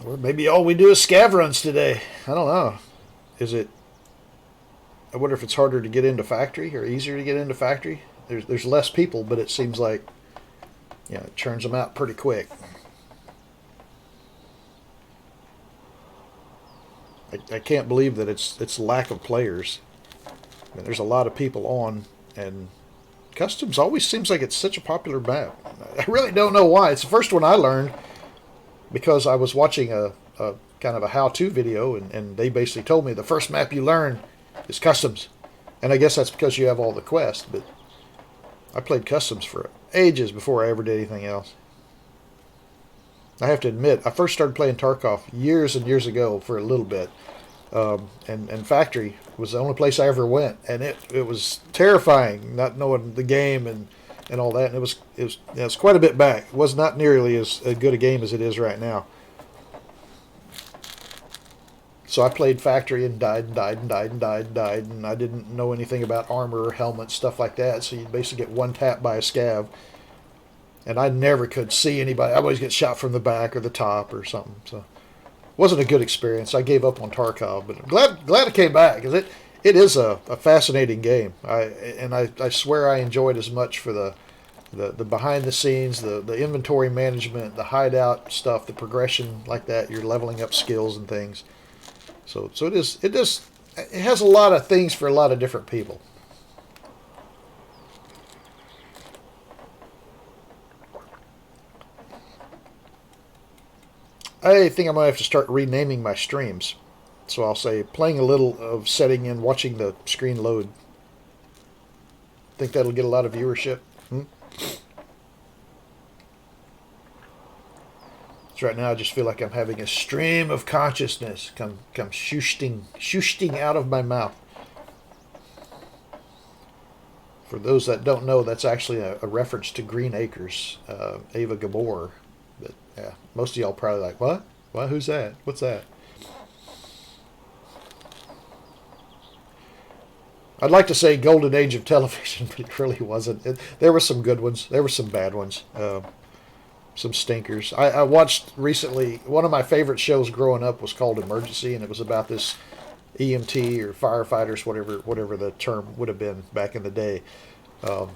A: Or maybe all we do is scav runs today. I don't know. Is it... I wonder if it's harder to get into factory or easier to get into factory. There's less people, but it seems like it churns them out pretty quick. I can't believe that it's lack of players. I mean, there's a lot of people on, and Customs always seems like it's such a popular map. I really don't know why. It's the first one I learned because I was watching a kind of a how-to video, and they basically told me the first map you learn is Customs. And I guess that's because you have all the quests, but I played Customs for ages before I ever did anything else. I have to admit, I first started playing Tarkov years and years ago for a little bit. And Factory was the only place I ever went. And it was terrifying not knowing the game and all that. And it was quite a bit back. It was not nearly as good a game as it is right now. So I played Factory and died and died and died and died and died. And I didn't know anything about armor or helmets, stuff like that. So you'd basically get one tap by a scav. And I never could see anybody. I always get shot from the back or the top or something. So it wasn't a good experience. I gave up on Tarkov, but I'm glad it came back because it is a fascinating game. I swear I enjoyed as much for the behind the scenes, the inventory management, the hideout stuff, the progression like that. You're leveling up skills and things. So it has a lot of things for a lot of different people. I think I'm going to have to start renaming my streams. So I'll say playing a little of setting and watching the screen load. Think that'll get a lot of viewership. So right now I just feel like I'm having a stream of consciousness come shooting out of my mouth. For those that don't know, that's actually a reference to Green Acres, Ava Gabor. But yeah, most of y'all probably like, what? What? Who's that? What's that? I'd like to say golden age of television, but it really wasn't. There were some good ones. There were some bad ones. Some stinkers. I watched recently, one of my favorite shows growing up was called Emergency, and it was about this EMT or firefighters, whatever the term would have been back in the day. Um,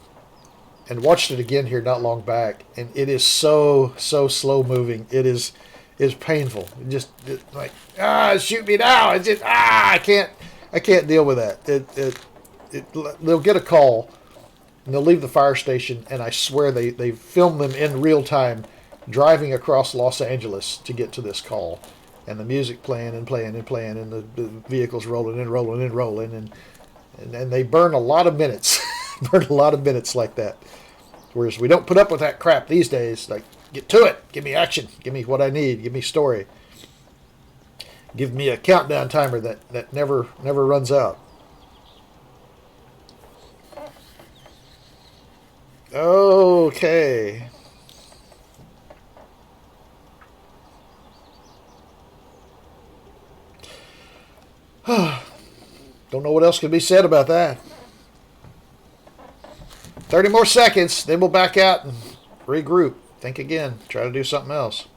A: and watched it again here not long back, and it is so slow moving. It is painful. Like shoot me now. It's just I can't deal with that. They'll get a call and they'll leave the fire station, and I swear they film them in real time driving across Los Angeles to get to this call, and the music playing and playing and playing, and the vehicles rolling and rolling and rolling, and they burn a lot of minutes, burn a lot of minutes like that. Whereas we don't put up with that crap these days. Like, get to it, give me action, give me what I need, give me story, give me a countdown timer that never runs out. Okay. Don't know what else can be said about that. 30 more seconds, then we'll back out and regroup. Think again. Try to do something else.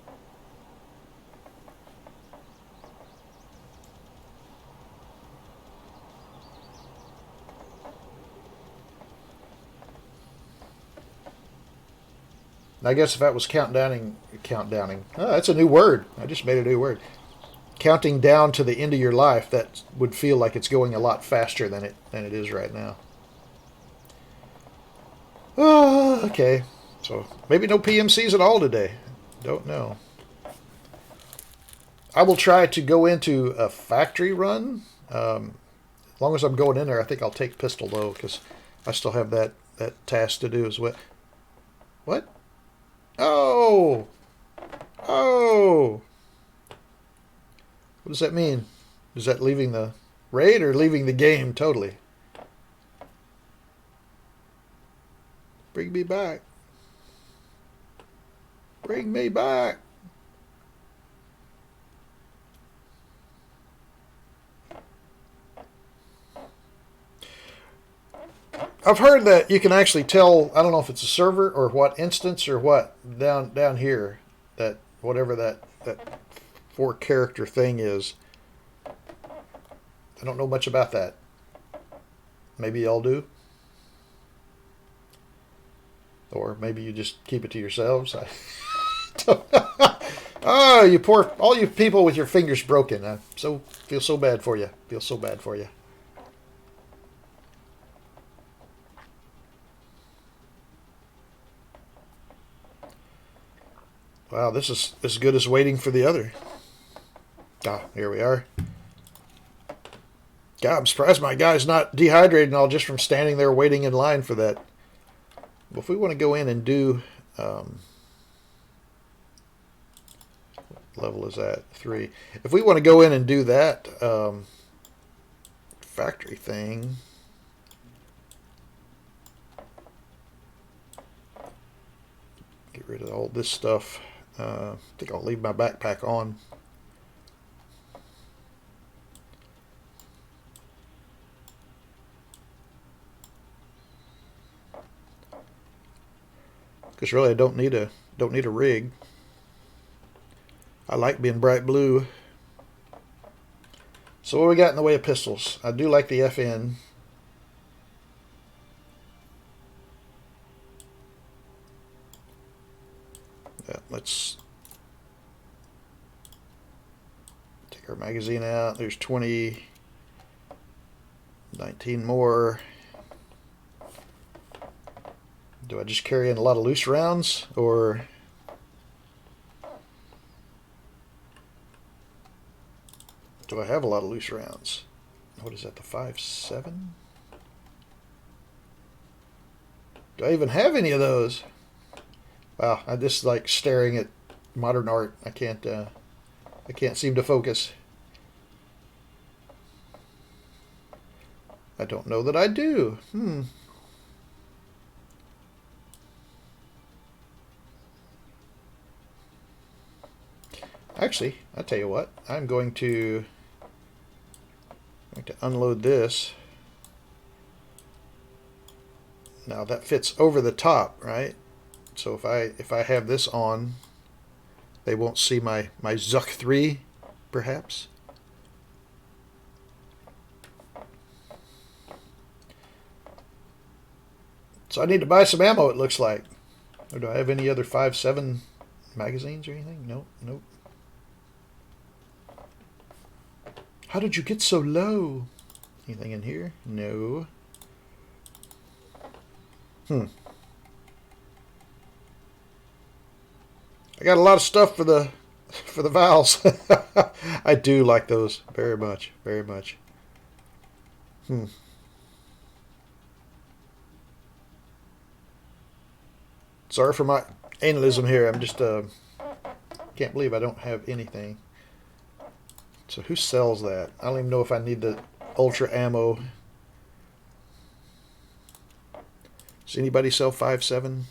A: I guess if that was countdowning. Oh, that's a new word. I just made a new word. Counting down to the end of your life, that would feel like it's going a lot faster than it is right now. Oh, okay. So maybe no PMCs at all today. Don't know. I will try to go into a factory run. As long as I'm going in there, I think I'll take pistol though, because I still have that task to do as well. What? Oh! Oh! What does that mean? Is that leaving the raid or leaving the game totally? Bring me back. Bring me back. I've heard that you can actually tell, I don't know if it's a server or what instance or what, down here, that whatever that 4-character thing is. I don't know much about that. Maybe y'all do. Or maybe you just keep it to yourselves. I don't know. Oh, all you people with your fingers broken. I feel so bad for you. Feel so bad for you. Wow, this is as good as waiting for the other. Here we are. God, I'm surprised my guy's not dehydrated and all just from standing there waiting in line for that. Well, if we want to go in and do... what level is that? 3. If we want to go in and do that factory thing... Get rid of all this stuff. I think I'll leave my backpack on. Because really I don't need a rig. I like being bright blue. So what we got in the way of pistols? I do like the FN. Yeah, let's take our magazine out. There's 20, 19 more. Do I just carry in a lot of loose rounds, or Do I have a lot of loose rounds? What is that, the 5.7? Do I even have any of those? Wow, I just like staring at modern art. I can't seem to focus. I don't know that I do. Actually, I'll tell you what. I'm going to unload this. Now that fits over the top, right? So if I have this on, they won't see my Zuck 3, perhaps. So I need to buy some ammo, it looks like. Or do I have any other 5.7 magazines or anything? Nope, nope. How did you get so low? Anything in here? No. I got a lot of stuff for the valves. I do like those very much, very much. Sorry for my analysm here. I'm just can't believe I don't have anything. So who sells that? I don't even know if I need the ultra ammo. Does anybody sell 5.7?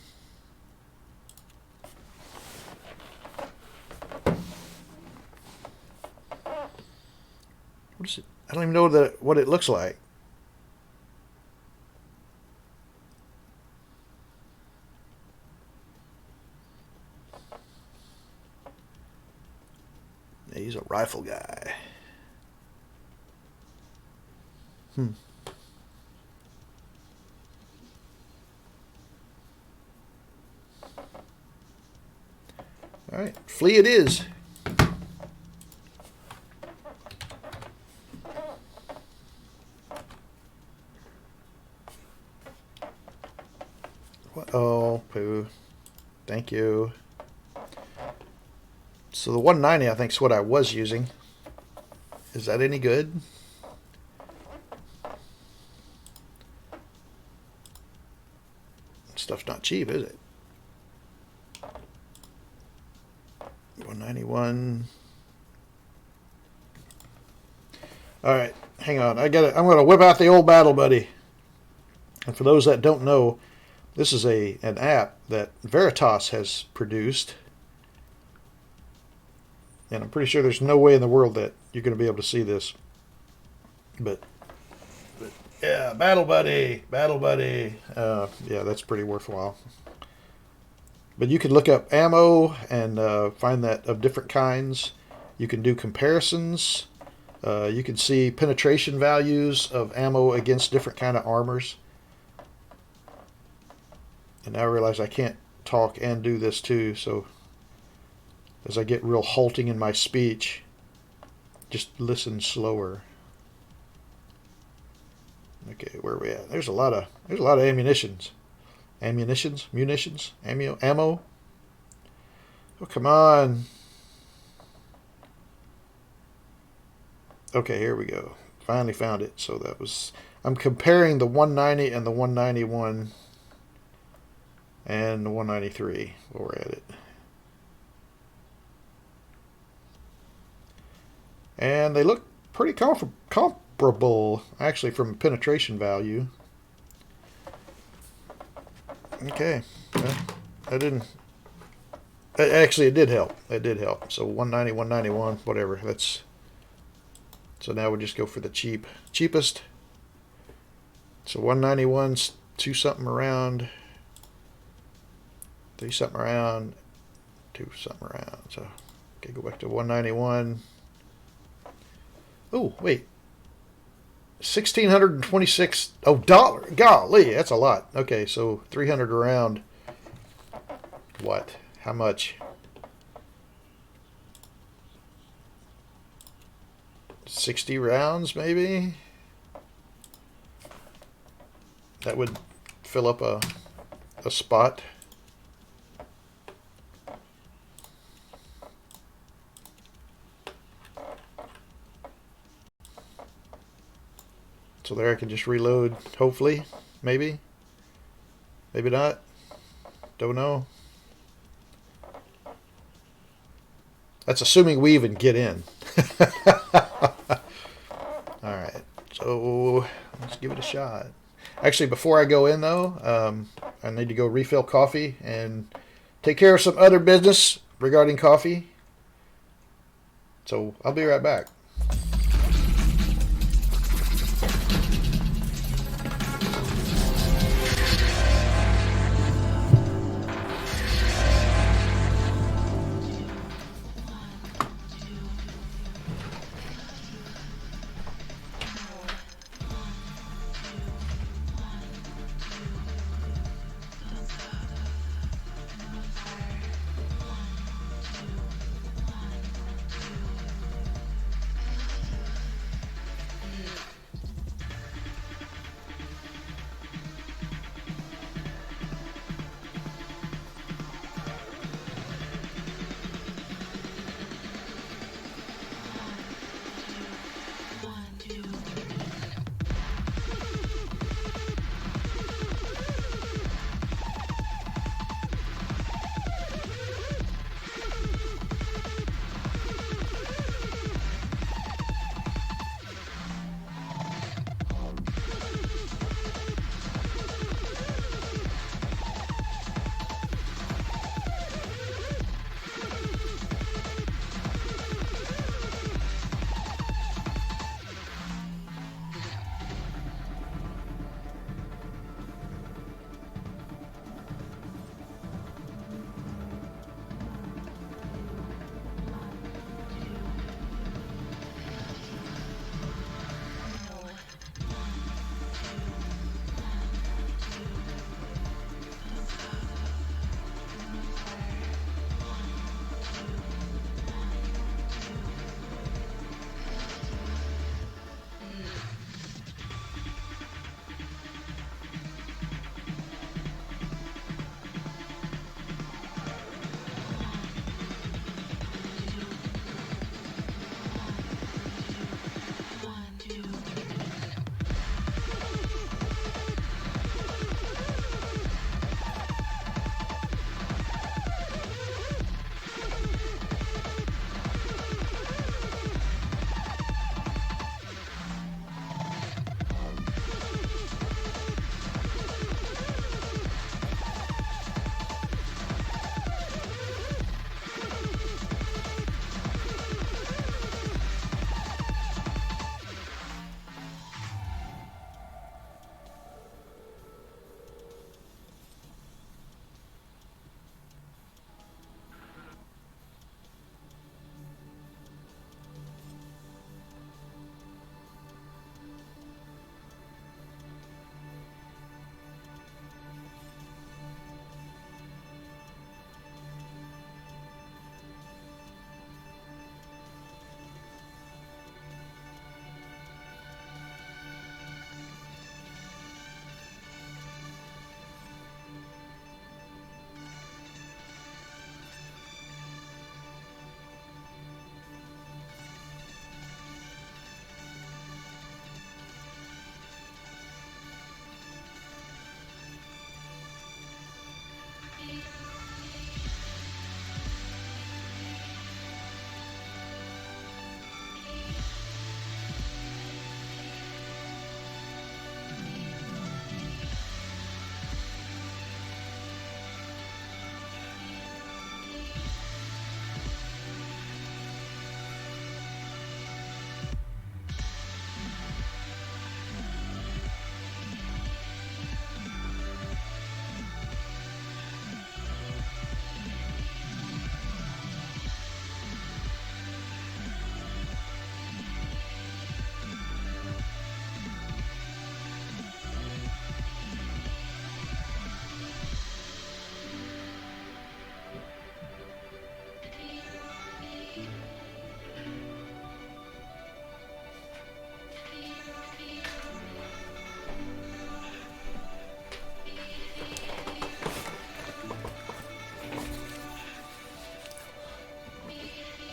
A: What is it? I don't even know what it looks like. He's a rifle guy. All right, flea it is. Oh, poo. Thank you. So the 190, I think, is what I was using. Is that any good? Stuff's not cheap, is it? 191. All right, hang on. I'm going to whip out the old Battle Buddy. And for those that don't know, this is an app that Veritas has produced. And I'm pretty sure there's no way in the world that you're going to be able to see this. But yeah, Battle Buddy. Yeah, that's pretty worthwhile. But you can look up ammo and find that of different kinds. You can do comparisons. You can see penetration values of ammo against different kind of armors. And now I realize I can't talk and do this too, so as I get real halting in my speech, just listen slower. Okay, where are we at? There's a lot of ammunitions. Munitions? Ammo? Oh, come on. Okay, here we go. Finally found it. So I'm comparing the 190 and the 191 and the 193 while we're at it. And they look pretty comparable, actually, from a penetration value. Okay. Actually, it did help. It did help. So 190, 191, whatever. So now we'll just go for the cheapest. So 191's 2 something around, 3 something around, 2 something around. So okay, go back to 191. Oh, wait. $1,626. Oh, dollar. Golly, that's a lot. Okay, so 300 around. What? How much? 60 rounds, maybe? That would fill up a spot. So there I can just reload, hopefully. Maybe. Maybe not. Don't know. That's assuming we even get in. Alright, so let's give it a shot. Actually, before I go in, though, I need to go refill coffee and take care of some other business regarding coffee. So I'll be right back.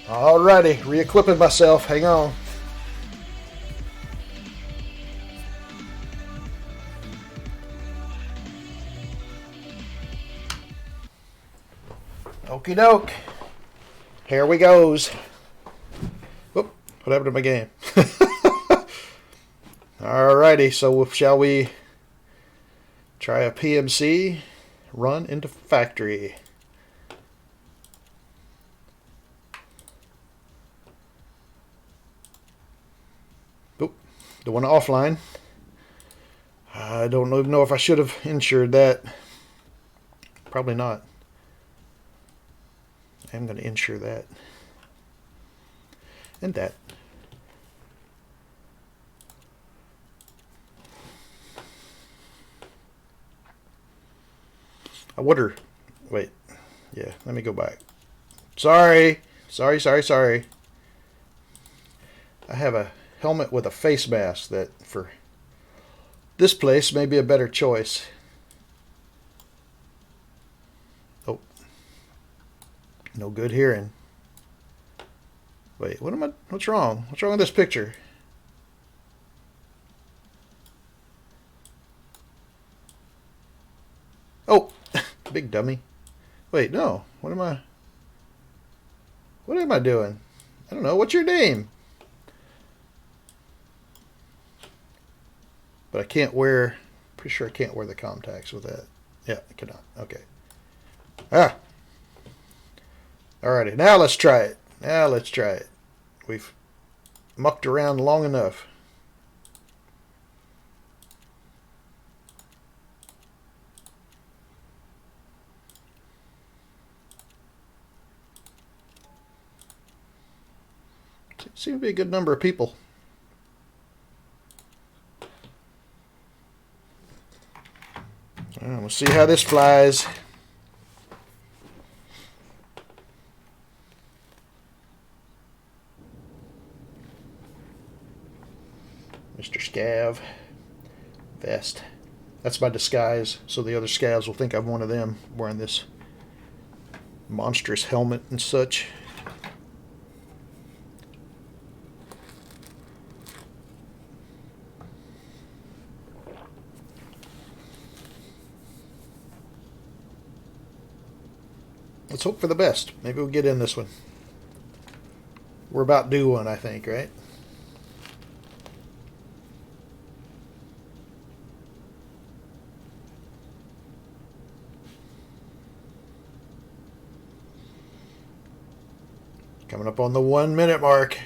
A: Alrighty, re-equipping myself. Hang on. Okie doke. Here we goes. Whoop, what happened to my game? Alrighty, so shall we try a PMC run into factory? Oop, the one offline. I don't even know if I should have insured that. Probably not. I'm going to insure that. And that. I wonder. Wait. Yeah, let me go back. Sorry. Sorry. I have a helmet with a face mask that for this place may be a better choice. Oh. No good hearing. Wait, what's wrong? What's wrong with this picture? Oh, big dummy. Wait, no. What am I doing? I don't know. What's your name? But I can't wear, pretty sure I can't wear the contacts with that. Yeah, I cannot. Okay. Ah. Alrighty, now let's try it. We've mucked around long enough. Seems to be a good number of people. We'll see how this flies. Mr. Scav. Vest. That's my disguise, so the other scavs will think I'm one of them wearing this monstrous helmet and such. Let's hope for the best. Maybe we'll get in this one. We're about due one, I think, right? Coming up on the 1 minute mark.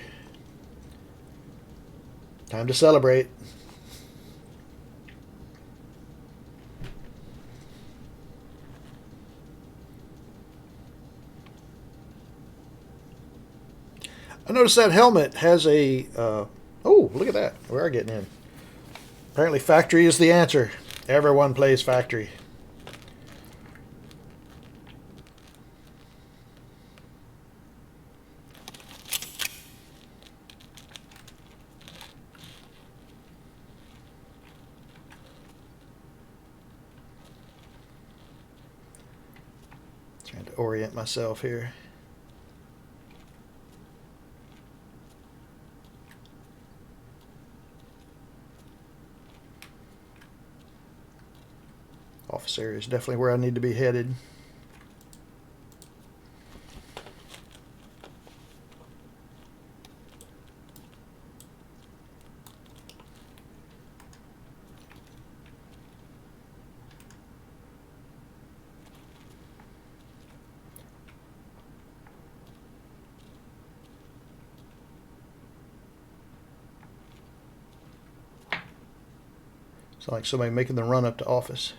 A: Time to celebrate. I noticed that helmet has a... oh, look at that. We are getting in. Apparently factory is the answer. Everyone plays factory. Trying to orient myself here. Office area is definitely where I need to be headed. It's like somebody making the run up to office.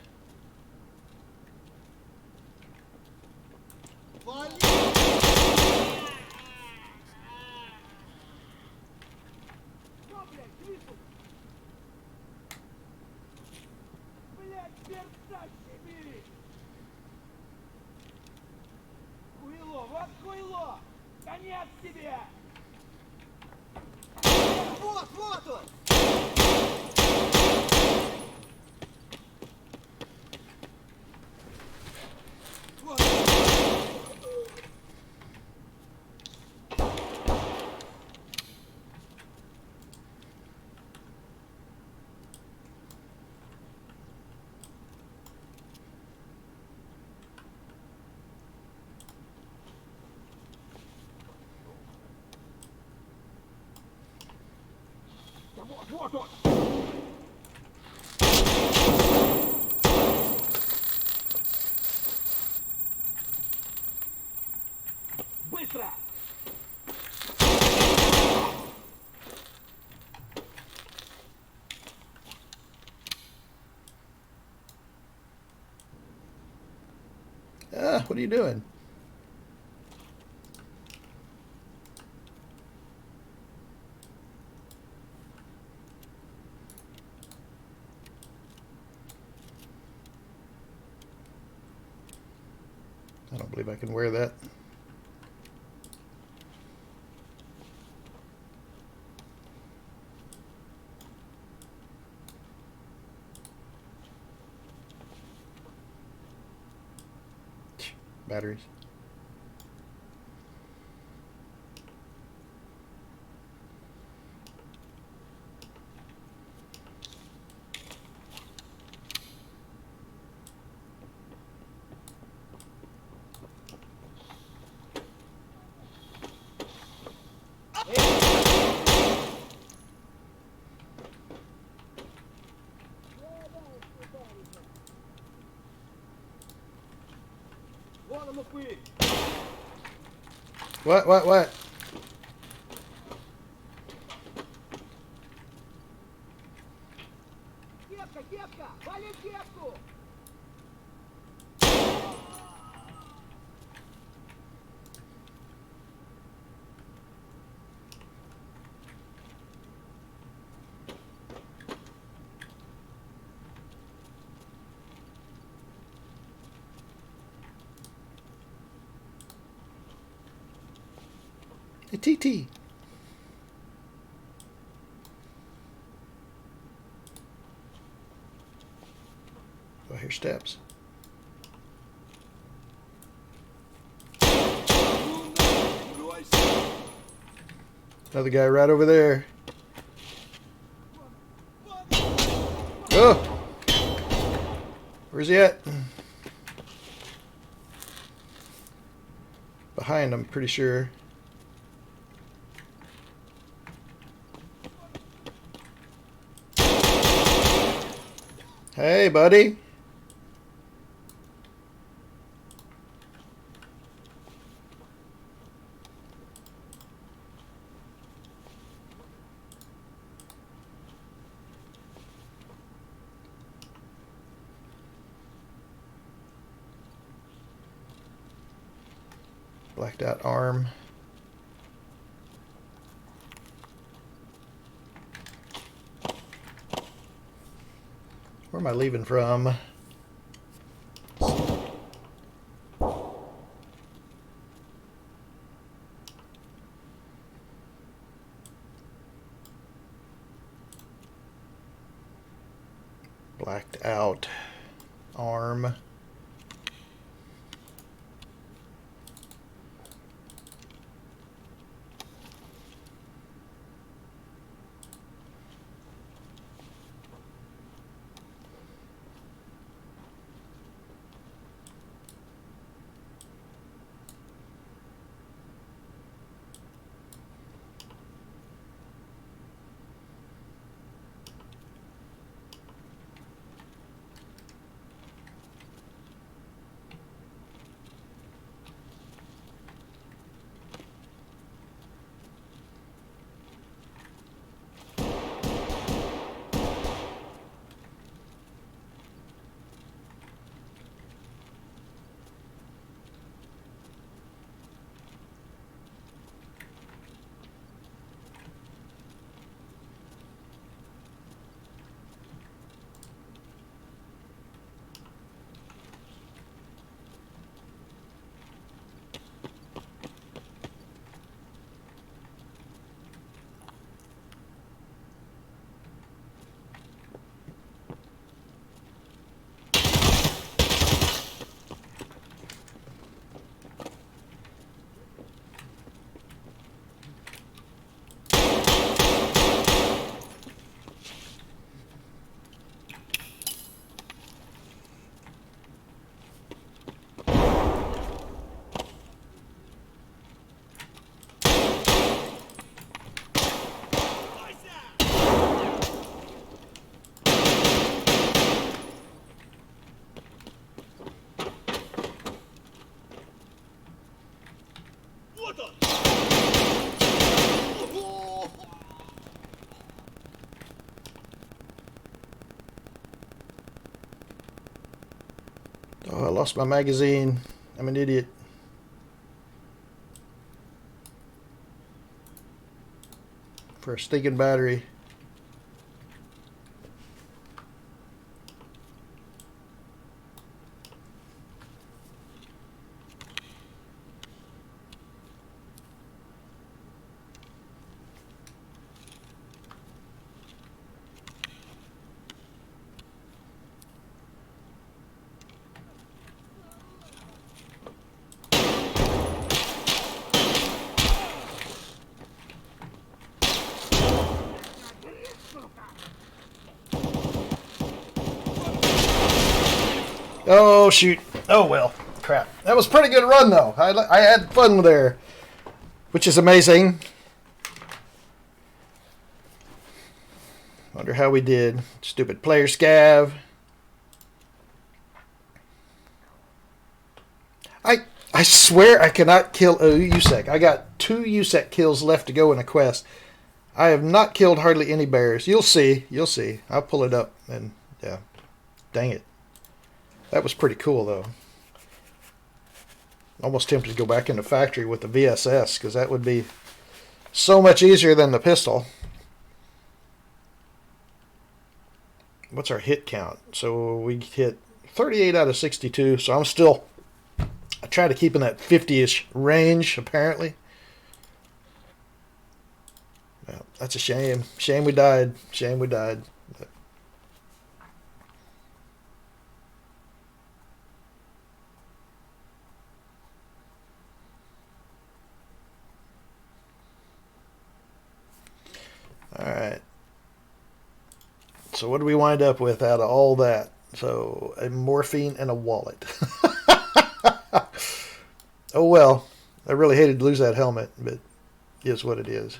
A: What are you doing? I don't believe I can wear that. Batteries. What? A TT. Oh, I hear steps. Another guy right over there. Oh! Where's he at? Behind, I'm pretty sure. Hey, buddy. Blacked out arm. Where am I leaving from? Blacked out arm. Oh, I lost my magazine. I'm an idiot. For a stinking battery. Oh, shoot. Oh, well. Crap. That was a pretty good run, though. I had fun there, which is amazing. Wonder how we did. Stupid player scav. I swear I cannot kill a USEC. I got 2 USEC kills left to go in a quest. I have not killed hardly any bears. You'll see. You'll see. I'll pull it up and yeah. Dang it. That was pretty cool though. Almost tempted to go back in the factory with the VSS because that would be so much easier than the pistol. What's our hit count? So we hit 38 out of 62. So I'm still, I try to keep in that 50-ish range apparently. Yeah, that's a shame. Shame we died. Shame we died. All right. So what do we wind up with out of all that? So a morphine and a wallet. Oh well. I really hated to lose that helmet, but it is what it is.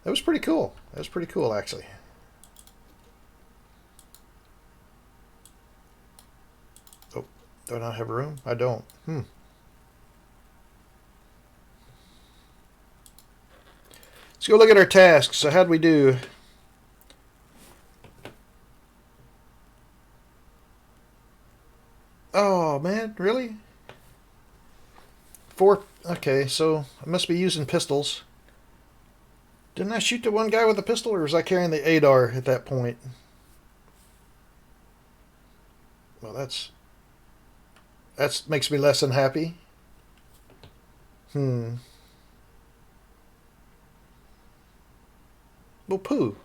A: That was pretty cool. That was pretty cool actually. Oh, do I not have room? I don't. Let's go look at our tasks. So how'd we do? Oh man, really? 4. Okay, so I must be using pistols. Didn't I shoot the one guy with a pistol, or was I carrying the ADAR at that point? Well, that's makes me less than happy. Well, poo,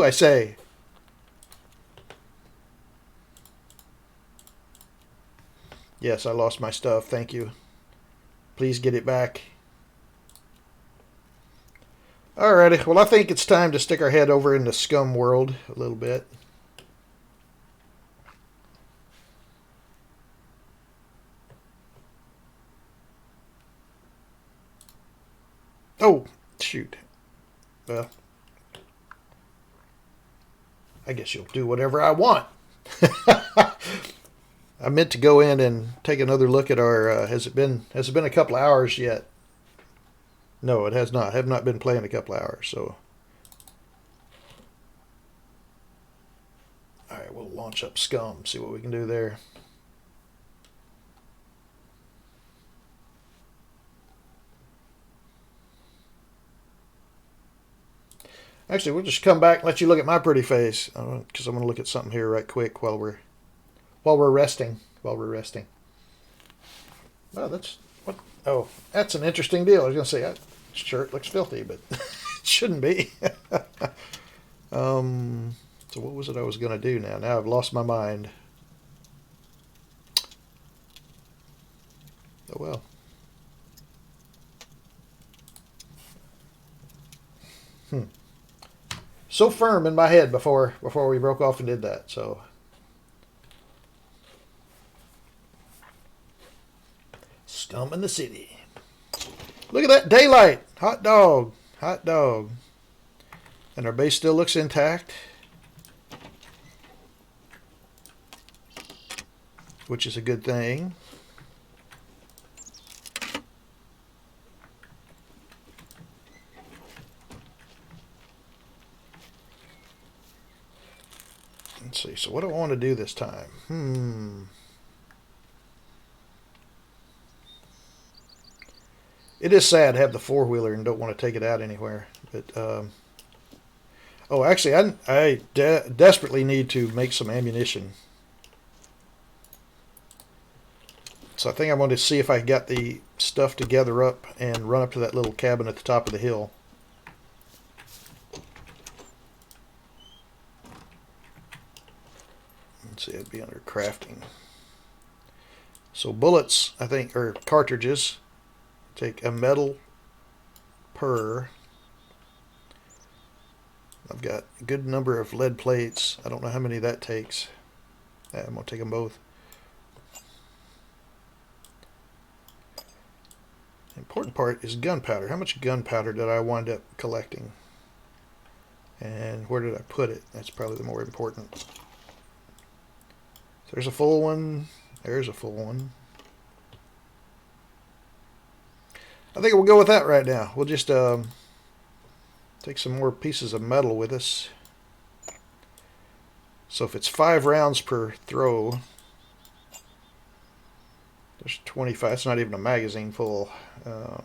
A: I say. Yes, I lost my stuff. Thank you. Please get it back. Alrighty, well I think it's time to stick our head over into Scum world a little bit. Oh, shoot. Well, I guess you'll do whatever I want. I meant to go in and take another look at our. Has it been a couple of hours yet? No, it has not. I have not been playing a couple of hours. So, all right, we'll launch up Scum. See what we can do there. Actually, we'll just come back and let you look at my pretty face because I'm going to look at something here right quick while we're resting. While we're resting. Oh, that's what? Oh, that's an interesting deal. I was going to say that shirt looks filthy, but it shouldn't be. So what was it I was going to do now? Now I've lost my mind. Oh well. So firm in my head before we broke off and did that. So Scum in the city. Look at that daylight. Hot dog. Hot dog. And our base still looks intact, which is a good thing. Let's see. So what do I want to do this time? It is sad to have the four-wheeler and don't want to take it out anywhere. But oh, actually, I desperately need to make some ammunition. So I think I'm going to see if I got the stuff to gather up and run up to that little cabin at the top of the hill. Let's see, it'd be under crafting. So bullets, I think, or cartridges, take a metal per. I've got a good number of lead plates. I don't know how many that takes. I'm going to take them both. The important part is gunpowder. How much gunpowder did I wind up collecting? And where did I put it? That's probably the more important. There's a full one. There's a full one. I think we'll go with that right now. We'll just take some more pieces of metal with us. So if it's 5 rounds per throw, there's 25. It's not even a magazine full. I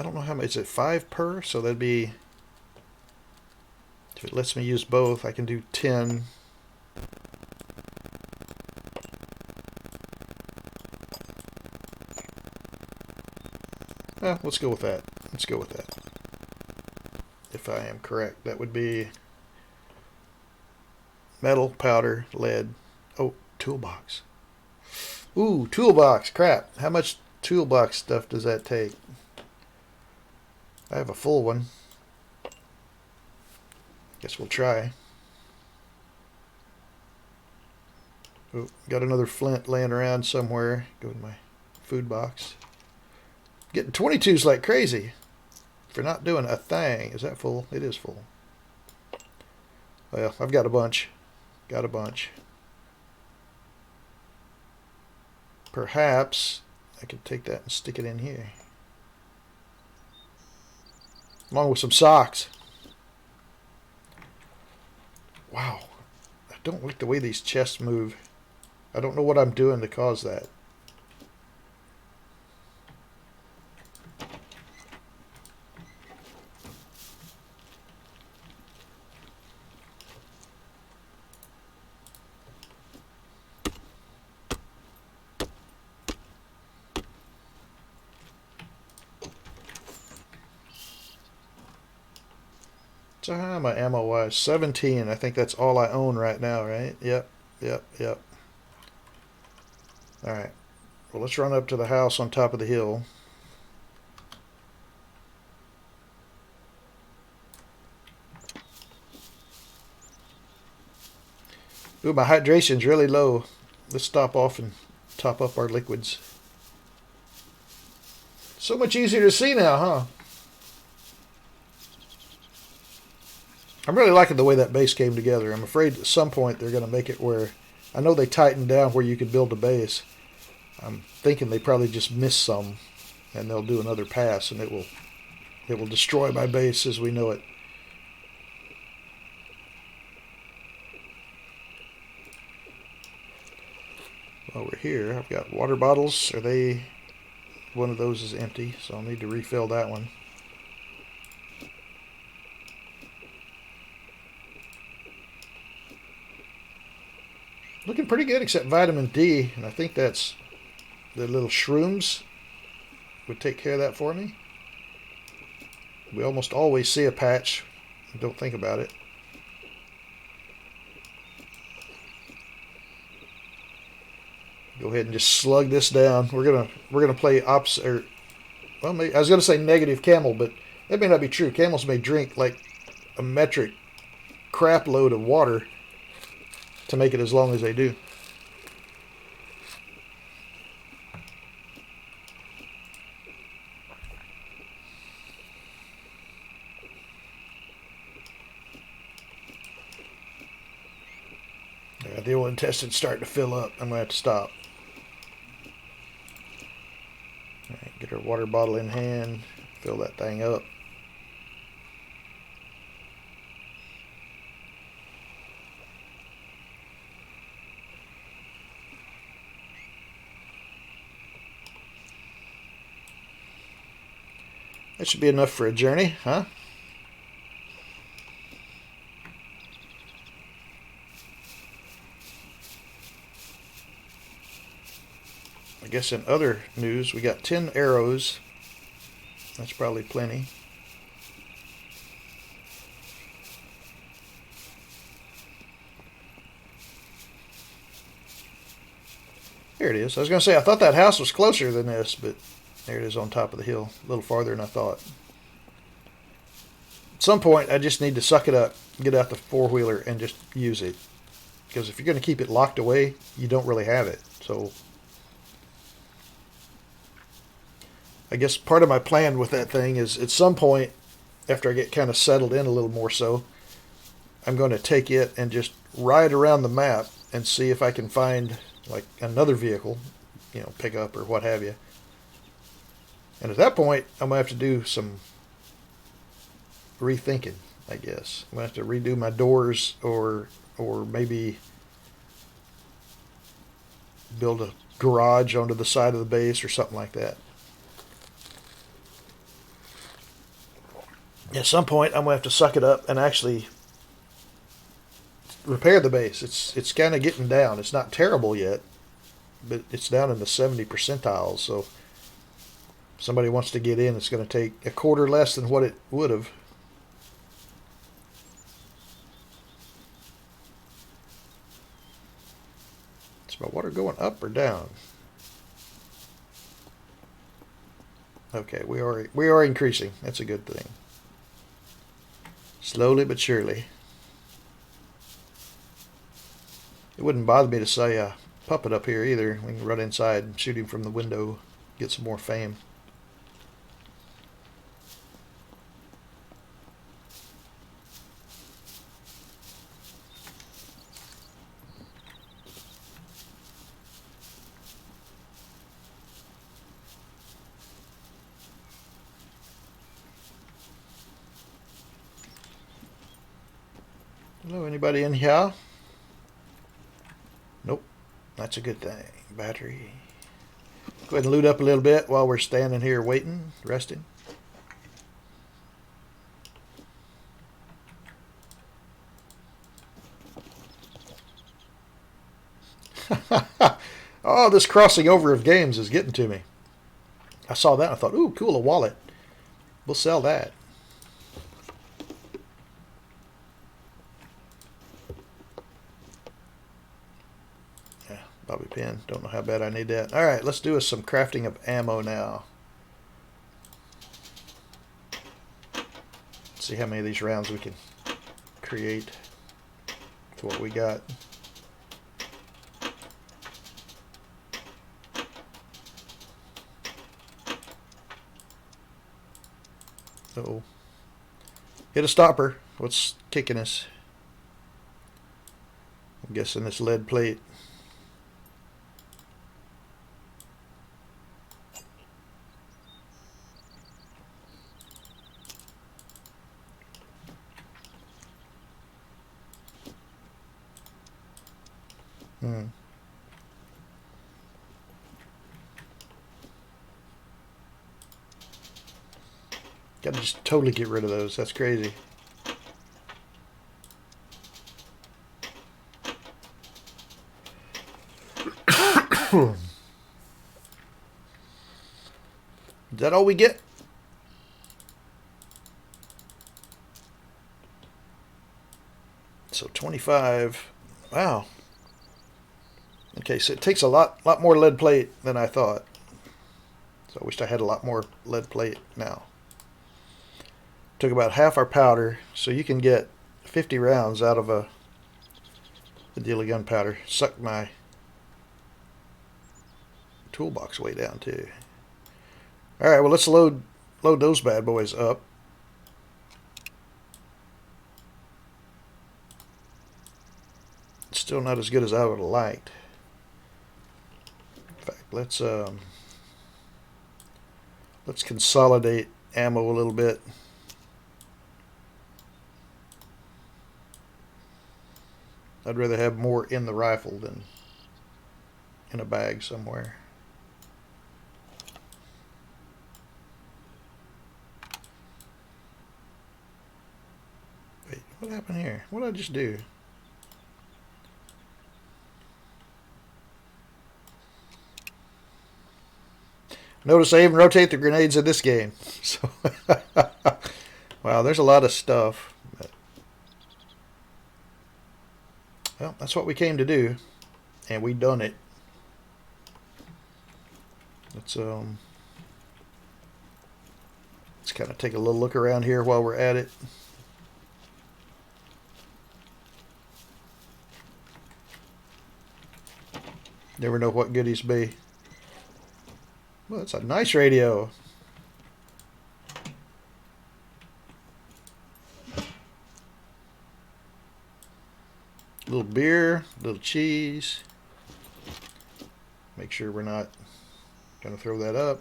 A: don't know how much. Is it 5 per? So that'd be, if it lets me use both, I can do 10. Let's go with that. Let's go with that. If I am correct, that would be metal, powder, lead. Oh, toolbox. Ooh, toolbox. Crap. How much toolbox stuff does that take? I have a full one. Guess we'll try. Oh, got another flint laying around somewhere. Go in my food box. Getting 22s like crazy for not doing a thing. Is that full? It is full. Well, I've got a bunch. Got a bunch. Perhaps I could take that and stick it in here. Along with some socks. Wow. I don't like the way these chests move. I don't know what I'm doing to cause that. So how am I ammo wise? 17. I think that's all I own right now, right? Yep. Alright. Well, let's run up to the house on top of the hill. Ooh, my hydration's really low. Let's stop off and top up our liquids. So much easier to see now, huh? I'm really liking the way that base came together. I'm afraid at some point they're going to make it where, I know they tightened down where you could build a base. I'm thinking they probably just missed some, and they'll do another pass, and it will destroy my base as we know it. While we're here, I've got water bottles. Are they? One of those is empty, so I'll need to refill that one. Looking pretty good except vitamin D, and I think that's the little shrooms would take care of that for me. We almost always see a patch and don't think about it. Go ahead and just slug this down. We're gonna play opposite, or well, maybe, I was gonna say negative camel, but that may not be true. Camels may drink like a metric crap load of water to make it as long as they do. Yeah, the old intestine's starting to fill up. I'm going to have to stop. All right, get our water bottle in hand. Fill that thing up. That should be enough for a journey, huh? I guess in other news, we got 10 arrows. That's probably plenty. Here it is. I was going to say, I thought that house was closer than this, but there it is on top of the hill. A little farther than I thought. At some point, I just need to suck it up, get out the four-wheeler, and just use it. Because if you're going to keep it locked away, you don't really have it. So I guess part of my plan with that thing is at some point, after I get kind of settled in a little more so, I'm going to take it and just ride around the map and see if I can find like another vehicle, you know, pickup or what have you. And at that point, I'm going to have to do some rethinking, I guess. I'm going to have to redo my doors or maybe build a garage onto the side of the base or something like that. At some point, I'm going to have to suck it up and actually repair the base. It's kind of getting down. It's not terrible yet, but it's down in the 70 percentiles. So if somebody wants to get in, it's going to take a quarter less than what it would have. Is my water going up or down? Okay, we are increasing. That's a good thing. Slowly but surely. It wouldn't bother me to say a puppet up here either. We can run inside and shoot him from the window, get some more fame. Hello, anybody in here? Nope. That's a good thing. Battery. Go ahead and loot up a little bit while we're standing here waiting, resting. Oh, this crossing over of games is getting to me. I saw that and I thought, ooh, cool, a wallet. We'll sell that. Bobby pin. Don't know how bad I need that. All right, let's do some crafting of ammo now. See how many of these rounds we can create with what we got. Uh-oh. Hit a stopper. What's kicking us? I'm guessing this lead plate. Gotta just totally get rid of those. That's crazy. Is that all we get? So 25. Wow. Okay, so it takes a lot more lead plate than I thought. So I wished I had a lot more lead plate now. Took about half our powder, so you can get 50 rounds out of a deal of gunpowder. Sucked my toolbox way down too. All right, well let's load those bad boys up. It's still not as good as I would have liked. In fact, let's consolidate ammo a little bit. I'd rather have more in the rifle than in a bag somewhere. happened here? What did I just do? Notice I even rotate the grenades in this game. So, wow, there's a lot of stuff. Well, that's what we came to do, and we done it. Let's kind of take a little look around here while we're at it. Never know what goodies be. Well, it's a nice radio. A little beer, a little cheese. Make sure we're not going to throw that up.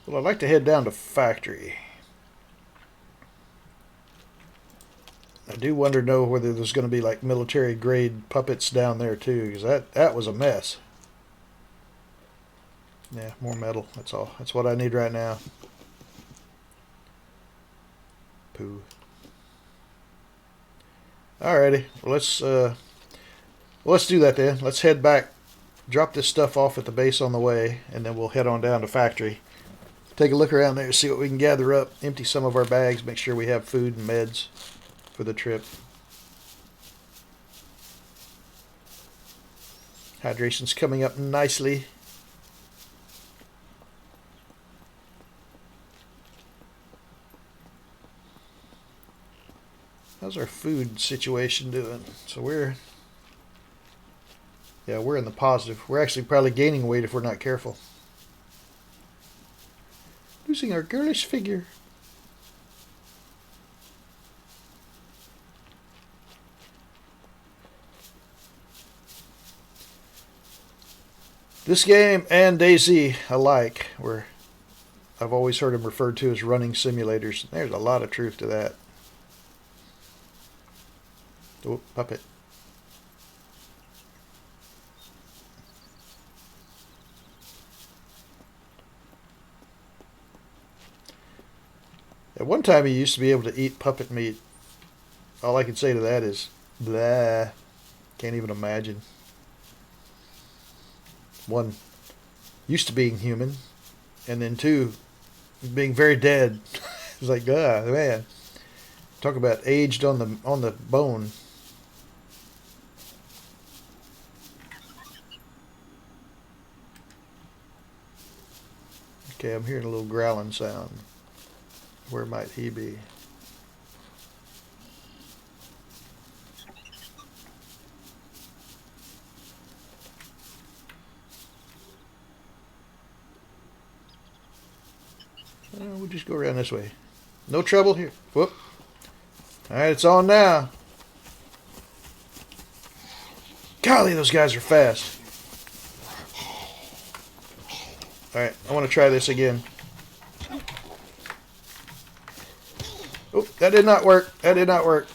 A: Well, I'd like to head down to factory. I do wonder whether there's going to be like military grade puppets down there too, because that was a mess. Yeah, more metal. That's all. That's what I need right now. Poo. Alrighty. Well, let's do that then. Let's head back. Drop this stuff off at the base on the way, and then we'll head on down to factory. Take a look around there, see what we can gather up, empty some of our bags, make sure we have food and meds for the trip. Hydration's coming up nicely. How's our food situation doing? So we're in the positive. We're actually probably gaining weight if we're not careful. Losing our girlish figure. This game and DayZ alike, I've always heard them referred to as running simulators. There's a lot of truth to that. Oh, puppet. At one time, you used to be able to eat puppet meat. All I can say to that is, blah. Can't even imagine. One, used to being human, and then two, being very dead. It's like, man. Talk about aged on the bone. Okay, I'm hearing a little growling sound. Where might he be? We'll just go around this way. No trouble here. Whoop. Alright, it's on now. Golly, those guys are fast. Alright, I want to try this again. Oh, that did not work. That did not work.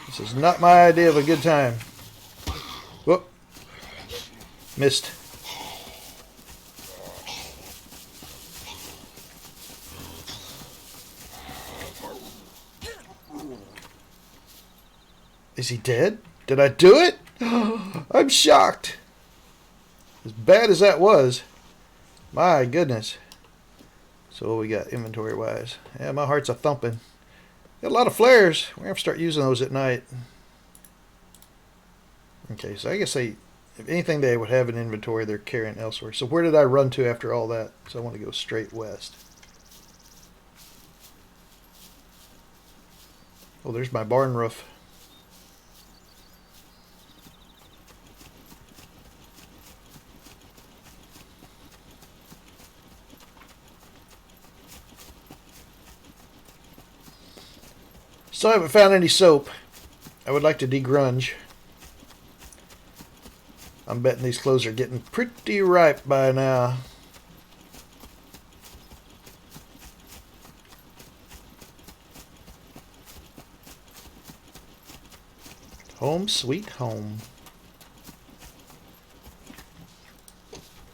A: This is not my idea of a good time. Whoop. Missed. Is he dead? Did I do it? I'm shocked. As bad as that was, my goodness. So what we got inventory wise? Yeah, my heart's a thumping. Got a lot of flares. We're gonna have to start using those at night. Okay, so I guess if anything they would have in inventory, they're carrying elsewhere. So where did I run to after all that? So I want to go straight west. Oh, there's my barn roof. Still haven't found any soap. I would like to degrunge. I'm betting these clothes are getting pretty ripe by now. Home sweet home.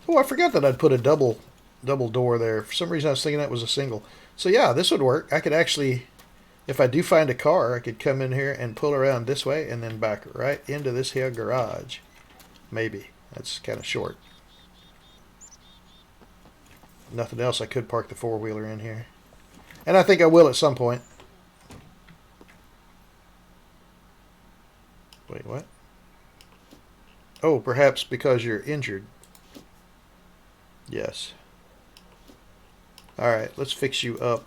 A: Oh, I forgot that I'd put a double door there. For some reason I was thinking that was a single. So yeah, this would work. I could actually, if I do find a car, I could come in here and pull around this way and then back right into this here garage. Maybe. That's kind of short. Nothing else, I could park the four-wheeler in here. And I think I will at some point. Wait, what? Oh, perhaps because you're injured. Yes. Alright, let's fix you up.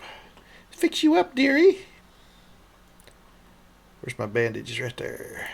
A: Fix you up, dearie. Where's my bandages? Right there.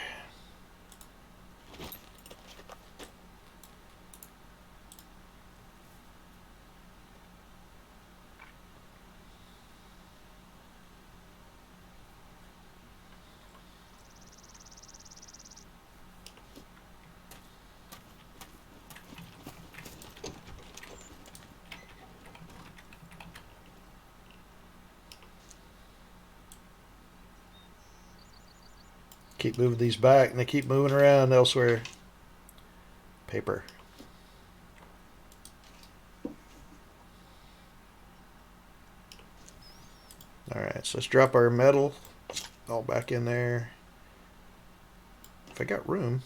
A: Keep moving these back, and they keep moving around elsewhere. Paper. Alright, so let's drop our metal all back in there. If I got room,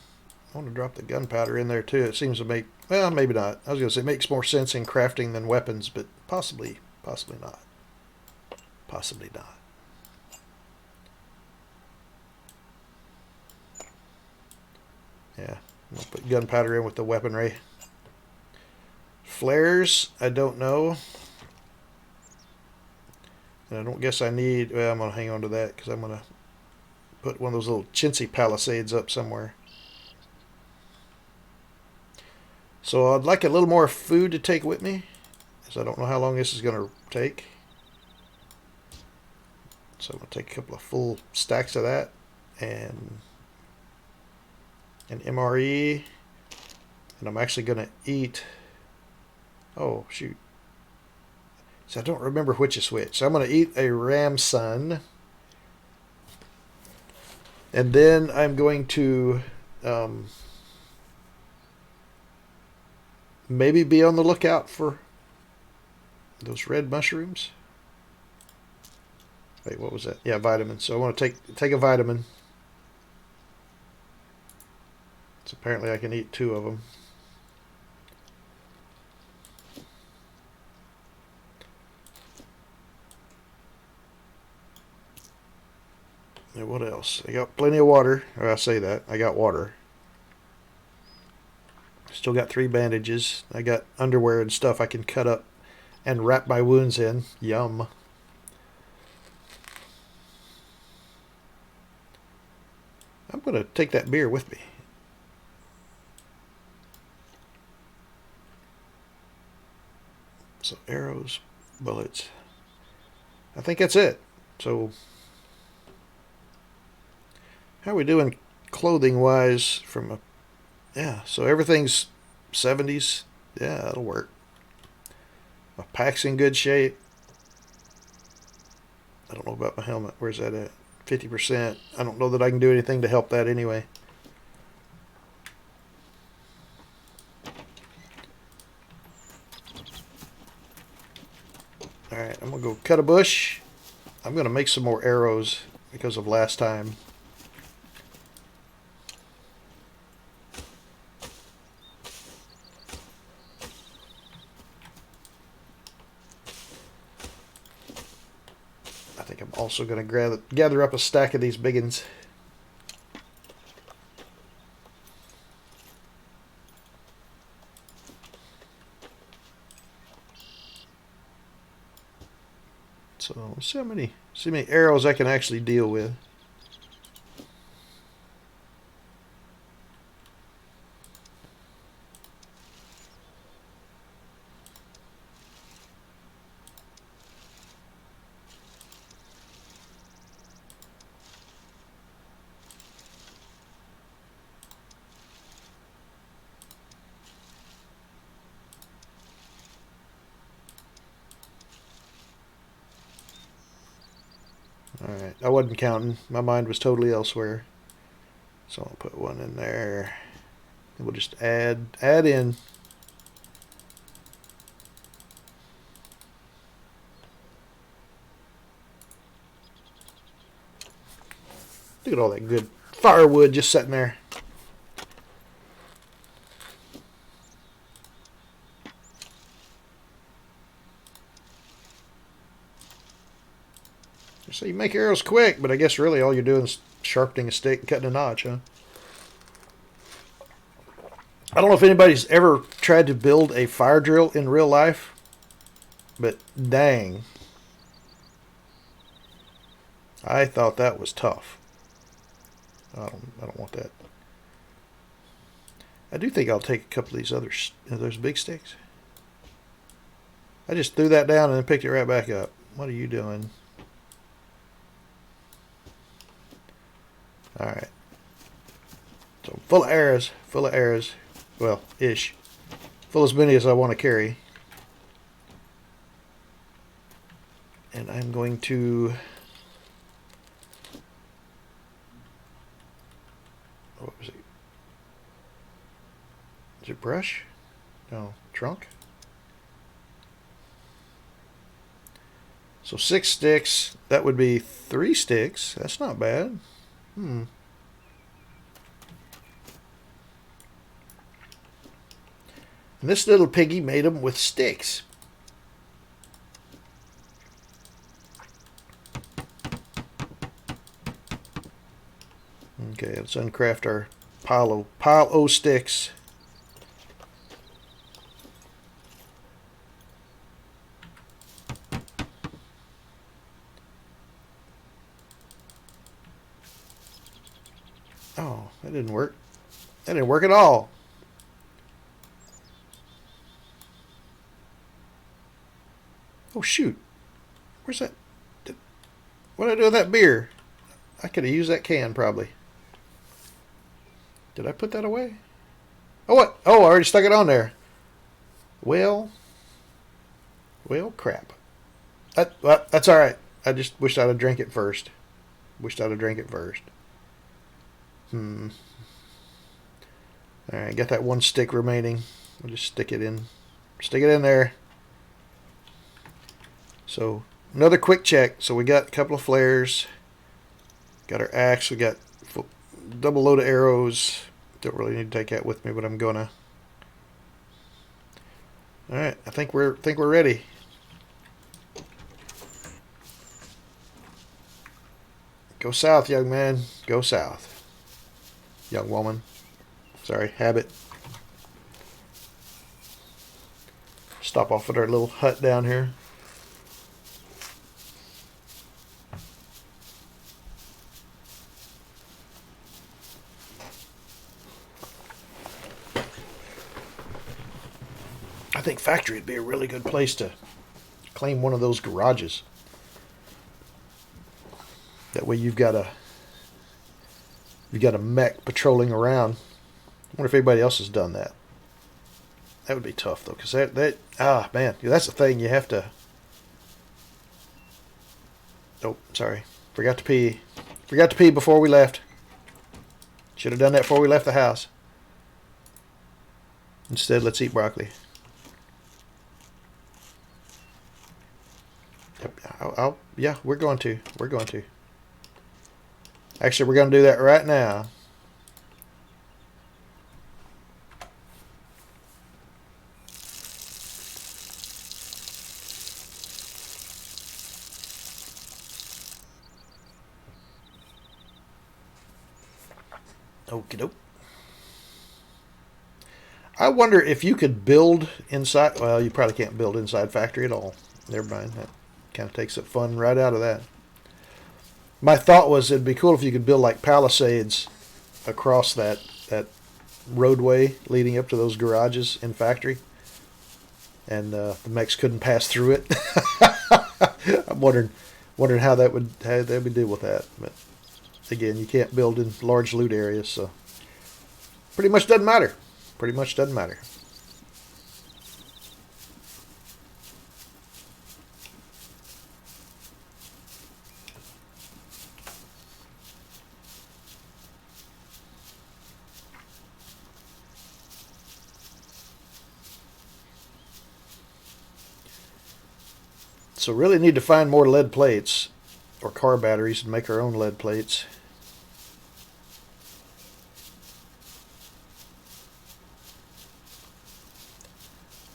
A: I want to drop the gunpowder in there too. It seems to make, well, maybe not. I was going to say it makes more sense in crafting than weapons, but possibly not. Possibly not. Yeah, I'm going to put gunpowder in with the weaponry. Flares, I don't know. And I don't guess I need, well, I'm going to hang on to that because I'm going to put one of those little chintzy palisades up somewhere. So I'd like a little more food to take with me, because I don't know how long this is going to take. So I'm going to take a couple of full stacks of that and an MRE, and I'm actually going to eat, oh shoot, so I don't remember which is which. So I'm going to eat a ram sun, and then I'm going to maybe be on the lookout for those red mushrooms. Wait, what was that? Yeah, vitamins. So I want to take a vitamin. So apparently I can eat 2 of them. And what else? I got plenty of water. Or I say that. I got water. Still got 3 bandages. I got underwear and stuff I can cut up and wrap my wounds in. Yum. I'm going to take that beer with me. So arrows, bullets. I think that's it. So how are we doing clothing wise from a, yeah, so everything's 70s. Yeah, that'll work. My pack's in good shape. I don't know about my helmet. Where's that at? 50%. I don't know that I can do anything to help that anyway. Alright, I'm going to go cut a bush. I'm going to make some more arrows because of last time. I think I'm also going to gather up a stack of these big ones. So see how many arrows I can actually deal with. Alright, I wasn't counting. My mind was totally elsewhere. So I'll put one in there. And we'll just add in. Look at all that good firewood just sitting there. So you make arrows quick, but I guess really all you're doing is sharpening a stick and cutting a notch, huh? I don't know if anybody's ever tried to build a fire drill in real life, but dang. I thought that was tough. I don't want that. I do think I'll take a couple of these others, those big sticks. I just threw that down and then picked it right back up. What are you doing? Alright. So full of arrows. Full of arrows. Well, ish. Full as many as I want to carry. And I'm going to... What was it? Is it brush? No. Trunk? So 6 sticks. That would be 3 sticks. That's not bad. And this little piggy made them with sticks. Okay, let's uncraft our pile o sticks. Oh, that didn't work. That didn't work at all. Oh, shoot. Where's that? What did I do with that beer? I could have used that can, probably. Did I put that away? Oh, what? Oh, I already stuck it on there. Well, crap. That's all right. I just wished I'd have drank it first. Alright, got that 1 stick remaining. We'll just stick it in. Stick it in there. So, another quick check. So we got a couple of flares. Got our axe. We got double load of arrows. Don't really need to take that with me, but I'm gonna. Alright, I think we're ready. Go south, young man. Go south. Young woman. Sorry, habit. Stop off at our little hut down here. I think factory would be a really good place to claim one of those garages. That way you've got a mech patrolling around. I wonder if anybody else has done that. That would be tough though, because man, that's the thing. You have to. Oh, sorry, forgot to pee. Forgot to pee before we left. Should have done that before we left the house. Instead, let's eat broccoli. Yep, yeah, we're going to. Actually, we're going to do that right now. Okie doke. I wonder if you could build inside. Well, you probably can't build inside factory at all. Never mind. That kind of takes the fun right out of that. My thought was it'd be cool if you could build like palisades across that roadway leading up to those garages in factory, and the mechs couldn't pass through it. I'm wondering how they would deal with that. But again, you can't build in large loot areas, so pretty much doesn't matter. So really need to find more lead plates or car batteries and make our own lead plates.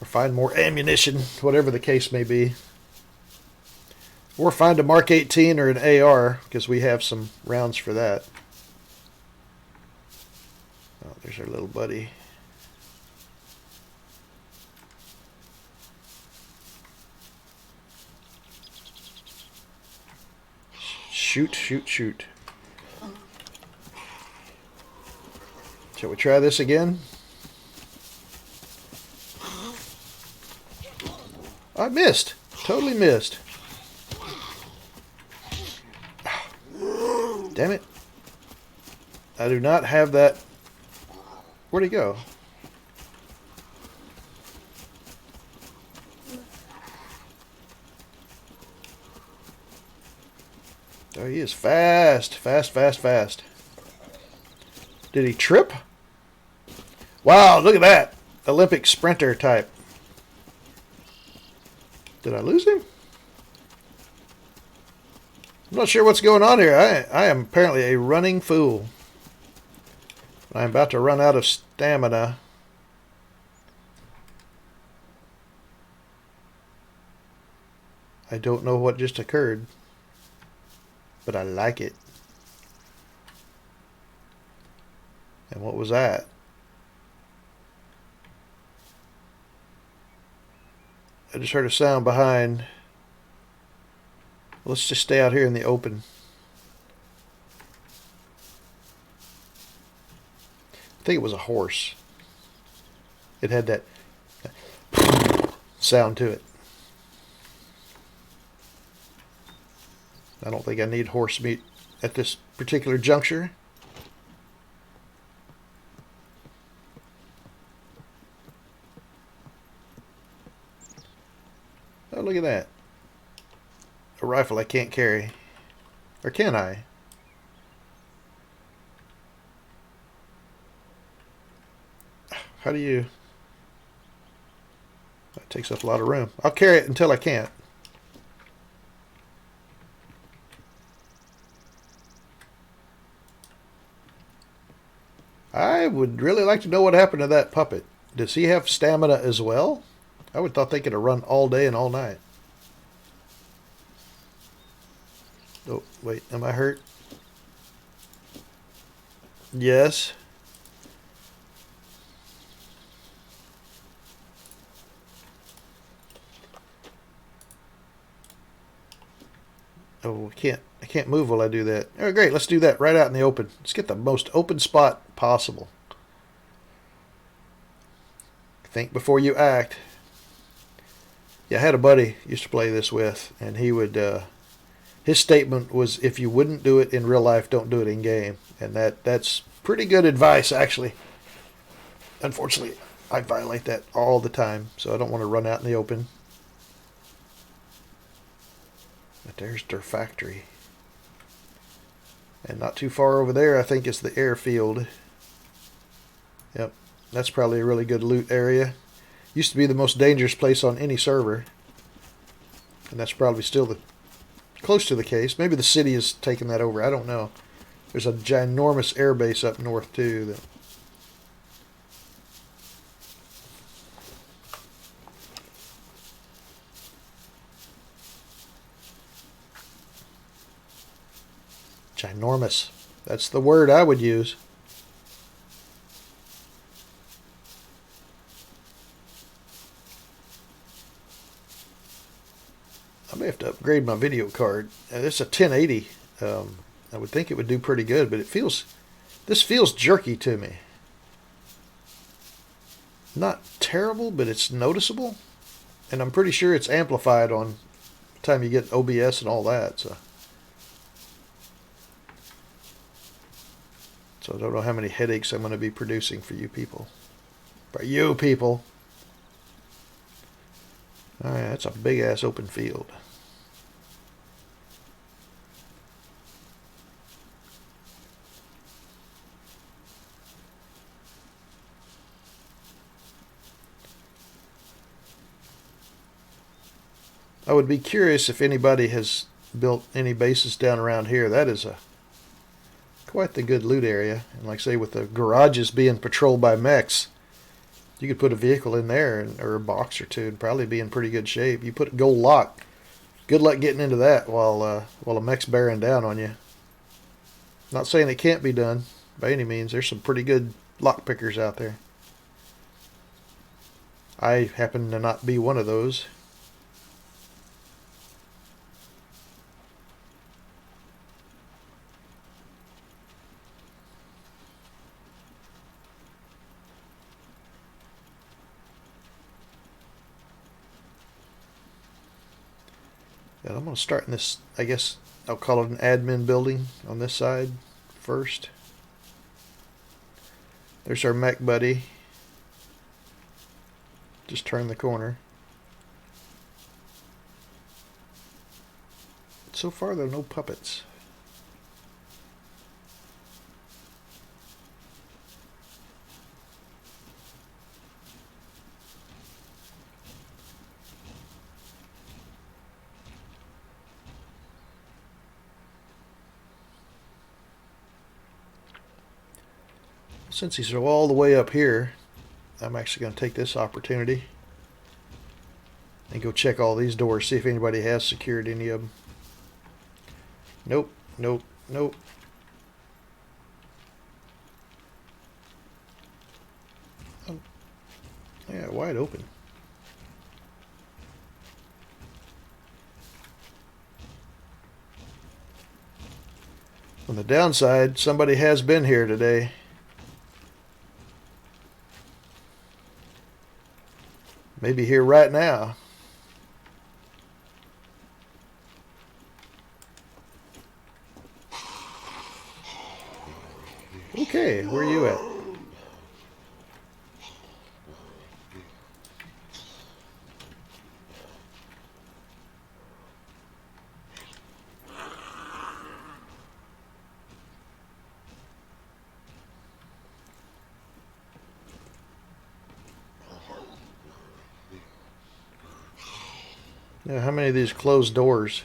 A: Or find more ammunition, whatever the case may be. Or find a Mark 18 or an AR, because we have some rounds for that. Oh, there's our little buddy. Shoot, shoot, shoot. Shall we try this again? I missed. Totally missed. Damn it. I do not have that. Where'd he go? Oh, he is fast. Fast, fast, fast. Did he trip? Wow, look at that. Olympic sprinter type. Did I lose him? I'm not sure what's going on here. I am apparently a running fool. I'm about to run out of stamina. I don't know what just occurred, but I like it. And what was that? I just heard a sound behind. Let's just stay out here in the open. I think it was a horse. It had that sound to it. I don't think I need horse meat at this particular juncture. Oh, look at that. A rifle I can't carry. Or can I? How do you... That takes up a lot of room. I'll carry it until I can't. I would really like to know what happened to that puppet. Does he have stamina as well? I would thought they could have run all day and all night. Oh, wait, am I hurt? Yes. Oh, I can't move while I do that. Oh, great, let's do that right out in the open. Let's get the most open spot possible. Think before you act. Yeah, I had a buddy used to play this with, and he would, his statement was, if you wouldn't do it in real life, don't do it in game. And that's pretty good advice, actually. Unfortunately, I violate that all the time, so I don't want to run out in the open. But there's their factory. And not too far over there, I think, is the airfield. Yep, that's probably a really good loot area. Used to be the most dangerous place on any server. And that's probably still close to the case. Maybe the city has taken that over. I don't know. There's a ginormous air base up north, too. Ginormous. That's the word I would use. I may have to upgrade my video card. It's a 1080. I would think it would do pretty good, but this feels jerky to me. Not terrible, but it's noticeable. And I'm pretty sure it's amplified on the time you get OBS and all that. So I don't know how many headaches I'm going to be producing for you people. For you people. Alright, that's a big ass open field. I would be curious if anybody has built any bases down around here. That is quite the good loot area. And like I say, with the garages being patrolled by mechs, you could put a vehicle in there or a box or two and probably be in pretty good shape. You put a gold lock. Good luck getting into that while a mech's bearing down on you. Not saying it can't be done by any means. There's some pretty good lock pickers out there. I happen to not be one of those. And I'm going to start in this, I guess I'll call it an admin building on this side first. There's our mech buddy. Just turn the corner. So far there are no puppets. Since he's all the way up here, I'm actually going to take this opportunity and go check all these doors, see if anybody has secured any of them. Nope, nope, nope. Oh, yeah, wide open. On the downside, somebody has been here today. Maybe here right now. Okay, where are you at? Now, how many of these closed doors?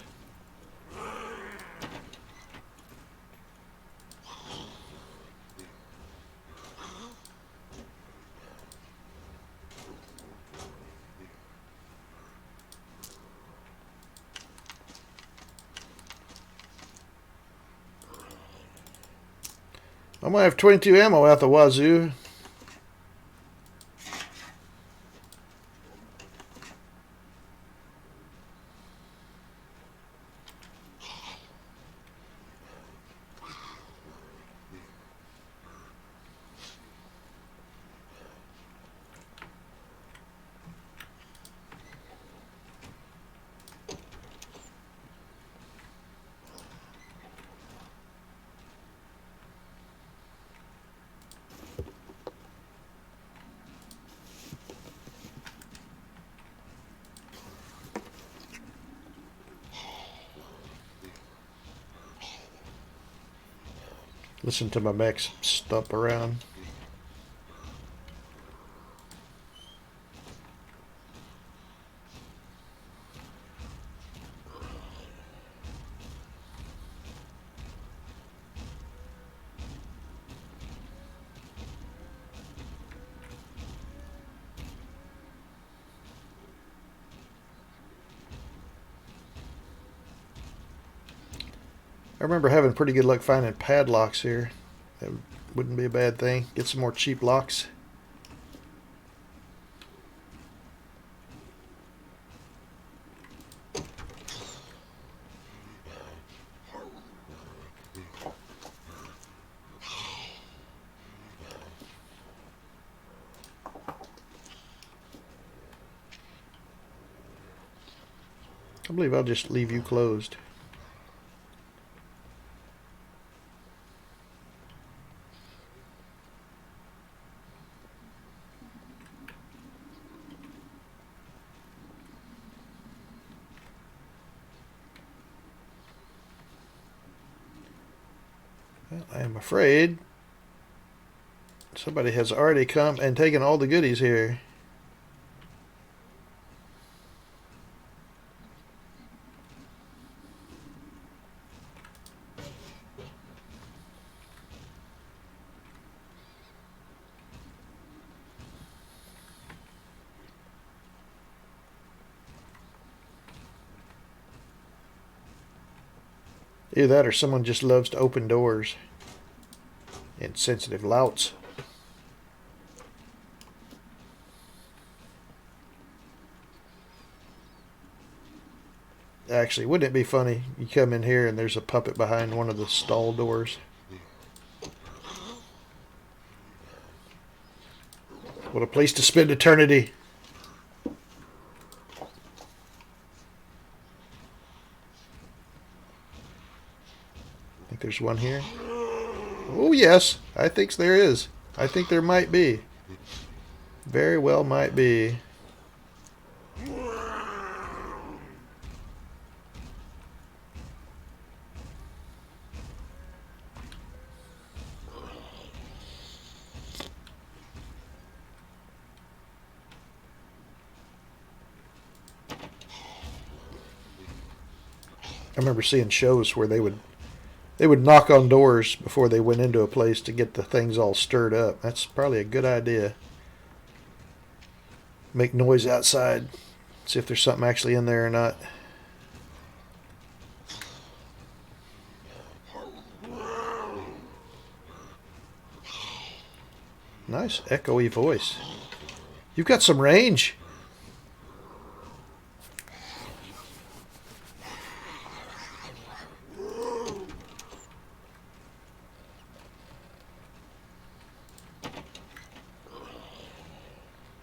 A: I'm going to have 22 ammo out the wazoo. Listen to my mechs stomp around. I remember having pretty good luck finding padlocks here. That wouldn't be a bad thing. Get some more cheap locks. I believe I'll just leave you closed. Well, I am afraid somebody has already come and taken all the goodies here. Either that or someone just loves to open doors. Insensitive louts. Actually, wouldn't it be funny? You come in here and there's a puppet behind one of the stall doors. What a place to spend eternity. I think there's one here. Oh, yes. I think there is. I think there might be. Very well might be. I remember seeing shows where they would knock on doors before they went into a place to get the things all stirred up. That's probably a good idea. Make noise outside. See if there's something actually in there or not. Nice echoey voice. You've got some range.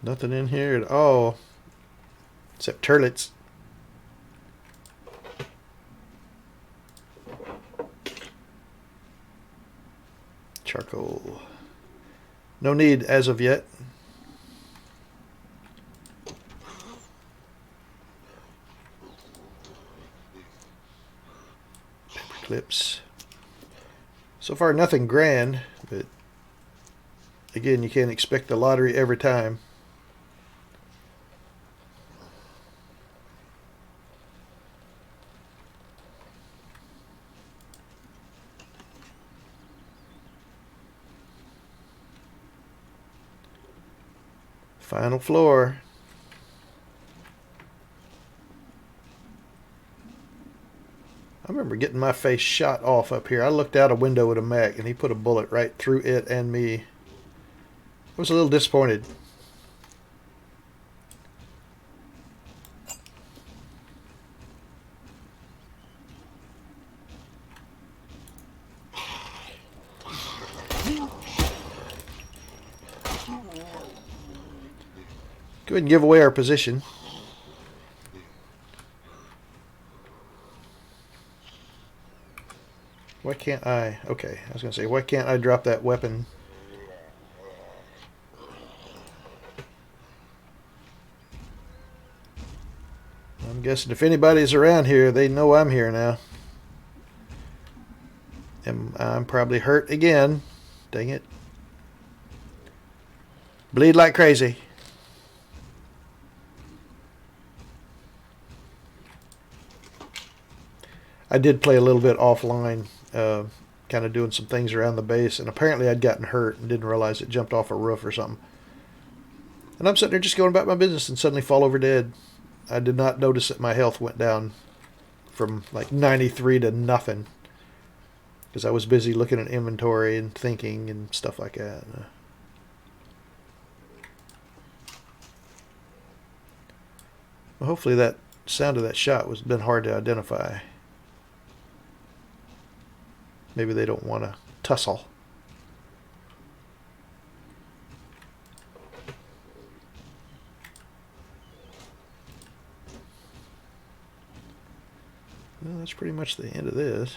A: Nothing in here at all. Except turlets. Charcoal. No need as of yet. Paper clips. So far nothing grand, but again, you can't expect the lottery every time. Final floor. I remember getting my face shot off up here. I looked out a window at a mech and he put a bullet right through it and me. I was a little disappointed. Go ahead and give away our position. Why can't I? Okay, I was going to say, why can't I drop that weapon? I'm guessing if anybody's around here, they know I'm here now. And I'm probably hurt again. Dang it. Bleed like crazy. I did play a little bit offline, kind of doing some things around the base, and apparently I'd gotten hurt and didn't realize it jumped off a roof or something. And I'm sitting there just going about my business and suddenly fall over dead. I did not notice that my health went down from like 93 to nothing because I was busy looking at inventory and thinking and stuff like that. Well, hopefully that sound of that shot was been hard to identify. Maybe they don't want to tussle. Well, that's pretty much the end of this.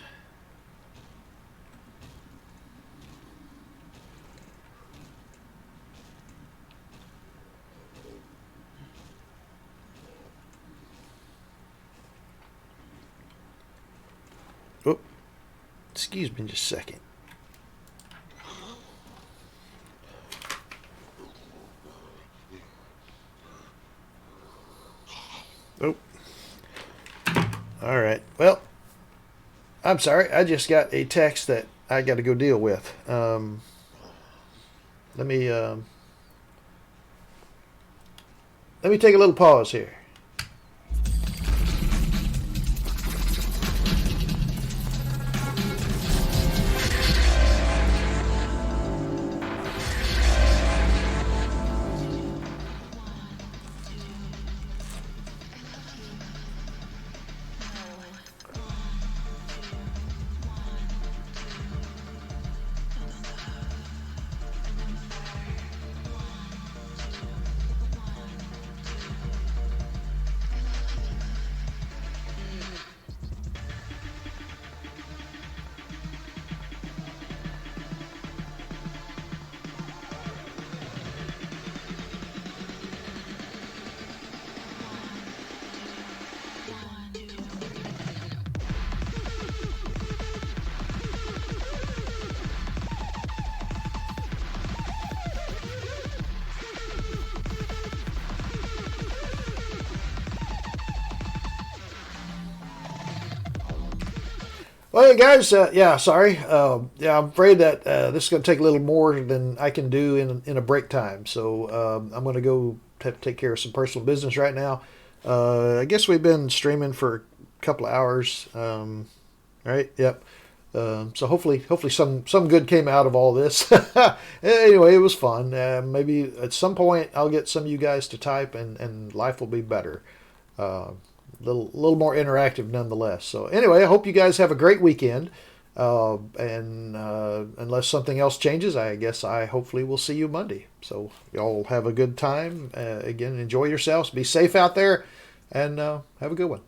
A: Oh, excuse me just a second. Oh. All right. Well, I'm sorry. I just got a text that I got to go deal with. Let me take a little pause here. Well, hey guys, yeah, sorry. Yeah, I'm afraid that this is going to take a little more than I can do in a break time. So I'm going to go take care of some personal business right now. I guess we've been streaming for a couple of hours. Right? Yep. So hopefully some good came out of all this. Anyway, it was fun. Maybe at some point I'll get some of you guys to type and life will be better. Uh, little more interactive nonetheless. So anyway, I hope you guys have a great weekend. And unless something else changes, I guess I hopefully will see you Monday. So y'all have a good time. Again, enjoy yourselves. Be safe out there, and have a good one.